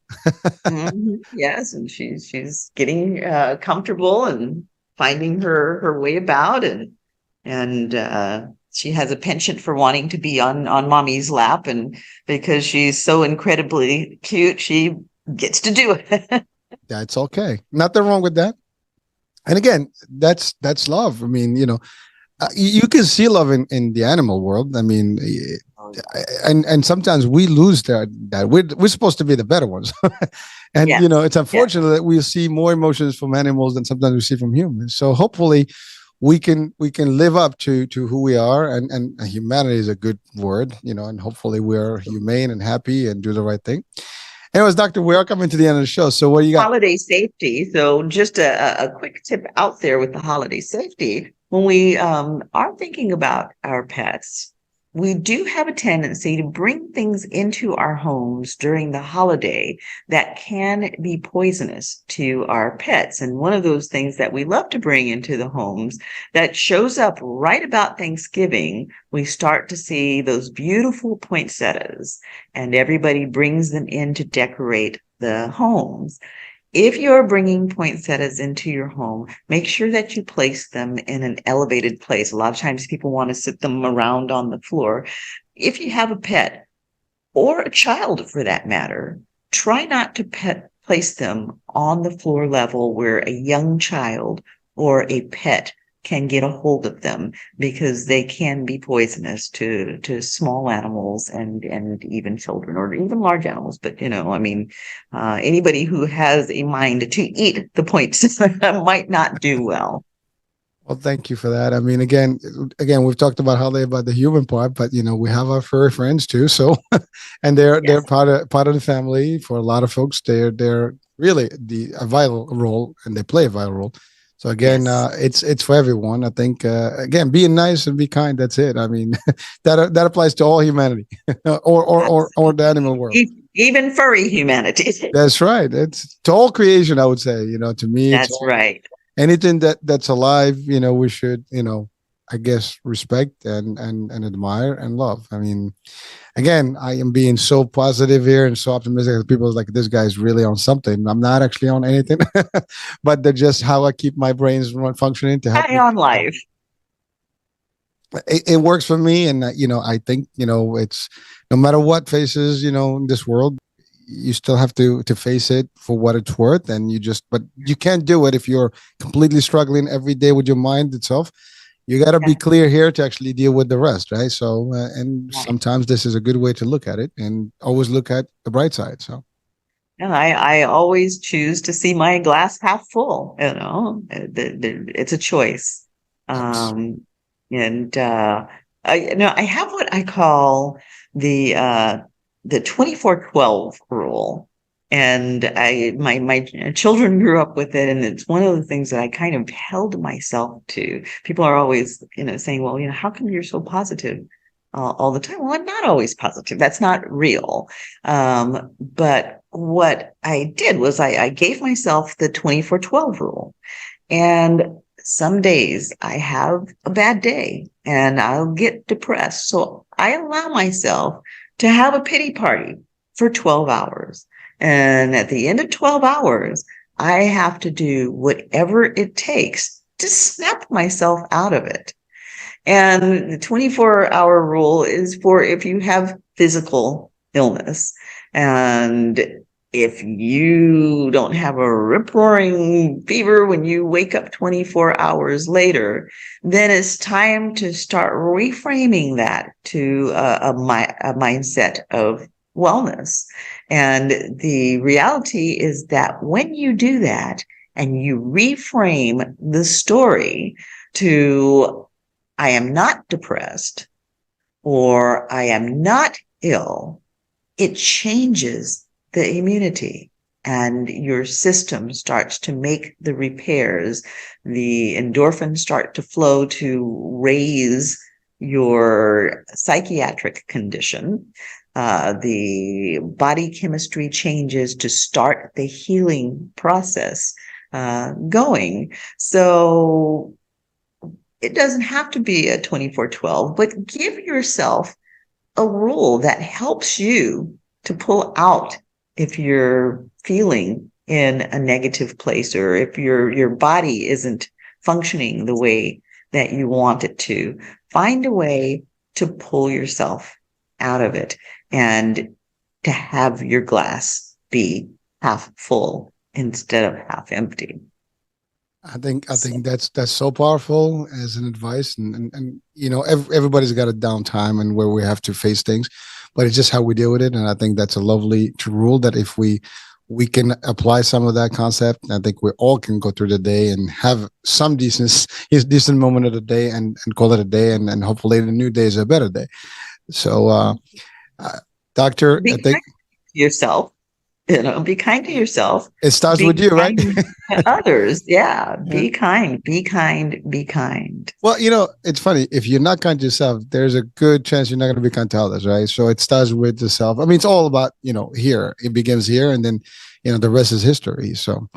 Yes, and she's getting comfortable and finding her way about, and she has a penchant for wanting to be on mommy's lap, and because she's so incredibly cute, she gets to do it. That's okay. Nothing wrong with that. And again, that's love. I mean, you can see love in the animal world. I mean, and sometimes we lose that we're supposed to be the better ones. And Yeah, it's yeah, unfortunate that we see more emotions from animals than sometimes we see from humans. So hopefully we can live up to who we are, and humanity is a good word, and hopefully we're humane and happy and do the right thing. Anyways, Doctor, we are coming to the end of the show. So what do you got? holiday safety. So just a quick tip out there with the holiday safety. when we are thinking about our pets, we do have a tendency to bring things into our homes during the holiday that can be poisonous to our pets. And one of those things that we love to bring into the homes that shows up right about Thanksgiving, we start to see those beautiful poinsettias, and everybody brings them in to decorate the homes. If you're bringing poinsettias into your home, make sure that you place them in an elevated place. A lot of times people want to sit them around on the floor. If you have a pet or a child for that matter, try not to place them on the floor level where a young child or a pet can get a hold of them, because they can be poisonous to small animals and even children or even large animals. But anybody who has a mind to eat the points might not do well. Well, thank you for that. I mean, again, we've talked about holiday about the human part, but we have our furry friends too. So, and they're part of the family. For a lot of folks, they're really a vital role, and they play a vital role. So again, it's for everyone. I think again, being nice and be kind. That's it. I mean, that applies to all humanity, or the animal world, even furry humanity. That's right. It's to all creation. I would say, to me, that's right. Anything that's alive, we should, I guess, respect and admire and love. I mean, again, I am being so positive here and so optimistic. People are like, this guy's really on something. I'm not actually on anything, but they're just how I keep my brains functioning to help me on life. It works for me. And, I think, it's no matter what faces, in this world, you still have to face it for what it's worth. And but you can't do it if you're completely struggling every day with your mind itself. You got to be clear here to actually deal with the rest, right? So, sometimes this is a good way to look at it, and always look at the bright side. So, and I always choose to see my glass half full. It's a choice. I have what I call the 24/12 rule. And my children grew up with it, and it's one of the things that I kind of held myself to. People are always, saying, well, how come you're so positive all the time? Well, I'm not always positive. That's not real. But what I did was I gave myself the 24/12 rule. And some days I have a bad day and I'll get depressed. So I allow myself to have a pity party for 12 hours. And at the end of 12 hours, I have to do whatever it takes to snap myself out of it. And the 24-hour rule is for if you have physical illness. And if you don't have a rip-roaring fever when you wake up 24 hours later, then it's time to start reframing that to a mindset of wellness. And the reality is that when you do that and you reframe the story to, I am not depressed or I am not ill, it changes the immunity and your system starts to make the repairs. The endorphins start to flow to raise your psychiatric condition. The body chemistry changes to start the healing process going. So it doesn't have to be a 24/12, but give yourself a rule that helps you to pull out if you're feeling in a negative place, or if your body isn't functioning the way that you want it to. Find a way to pull yourself out of it and to have your glass be half full instead of half empty. I think that's so powerful as an advice, and everybody's got a downtime and where we have to face things, but it's just how we deal with it. And I think that's a lovely rule that if we can apply some of that concept, I think we all can go through the day and have some decent moment of the day and call it a day, and hopefully the new day is a better day. So, Doctor, I think kind to yourself. Be kind to yourself. It starts with you, right? To others. Yeah. Be kind, be kind, be kind. kind. Well, it's funny. If you're not kind to yourself, there's a good chance you're not going to be kind to others, right? So it starts with the self. I mean, it's all about, here. It begins here, and then, the rest is history. So,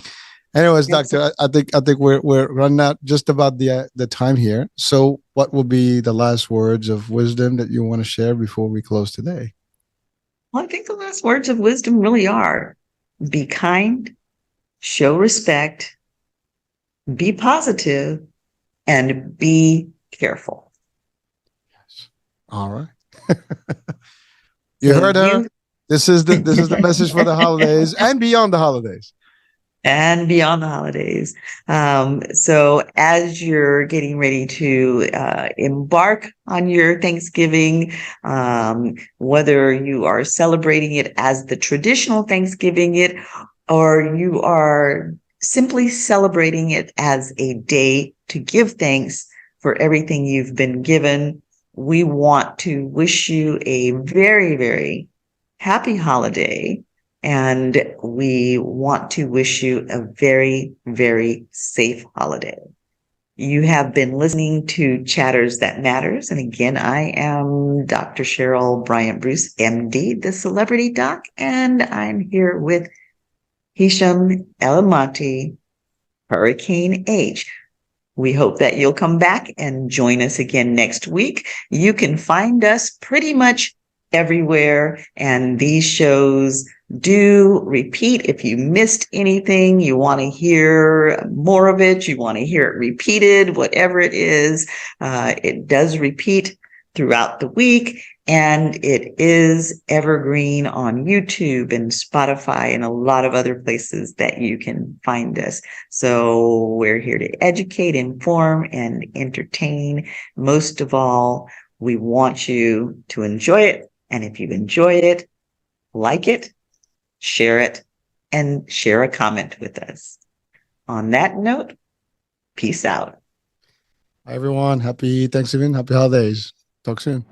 anyways, Doctor, I think we're running out just about the time here. So, what will be the last words of wisdom that you want to share before we close today? Well, I think the last words of wisdom really are: be kind, show respect, be positive, and be careful. All right. You So heard her. This is the message for the holidays and beyond the holidays. And beyond the holidays. So as you're getting ready to embark on your Thanksgiving, whether you are celebrating it as the traditional Thanksgiving or you are simply celebrating it as a day to give thanks for everything you've been given, we want to wish you a very, very happy holiday. And we want to wish you a very, very safe holiday. You have been listening to Chatters That Matters. And again, I am Dr. Cheryl BryantBruce, MD, the Celebrity Doc, and I'm here with Hisham Elamati, Hurricane H. We hope that you'll come back and join us again next week. You can find us pretty much everywhere, and these shows do repeat. If you missed anything, you want to hear more of it, you want to hear it repeated, whatever it is, it does repeat throughout the week, and it is evergreen on YouTube and Spotify and a lot of other places that you can find us. So we're here to educate, inform, and entertain. Most of all, we want you to enjoy it. And if you enjoy it, like it, share it, and share a comment with us. On that note, peace out. Hi, everyone. Happy Thanksgiving. Happy holidays. Talk soon.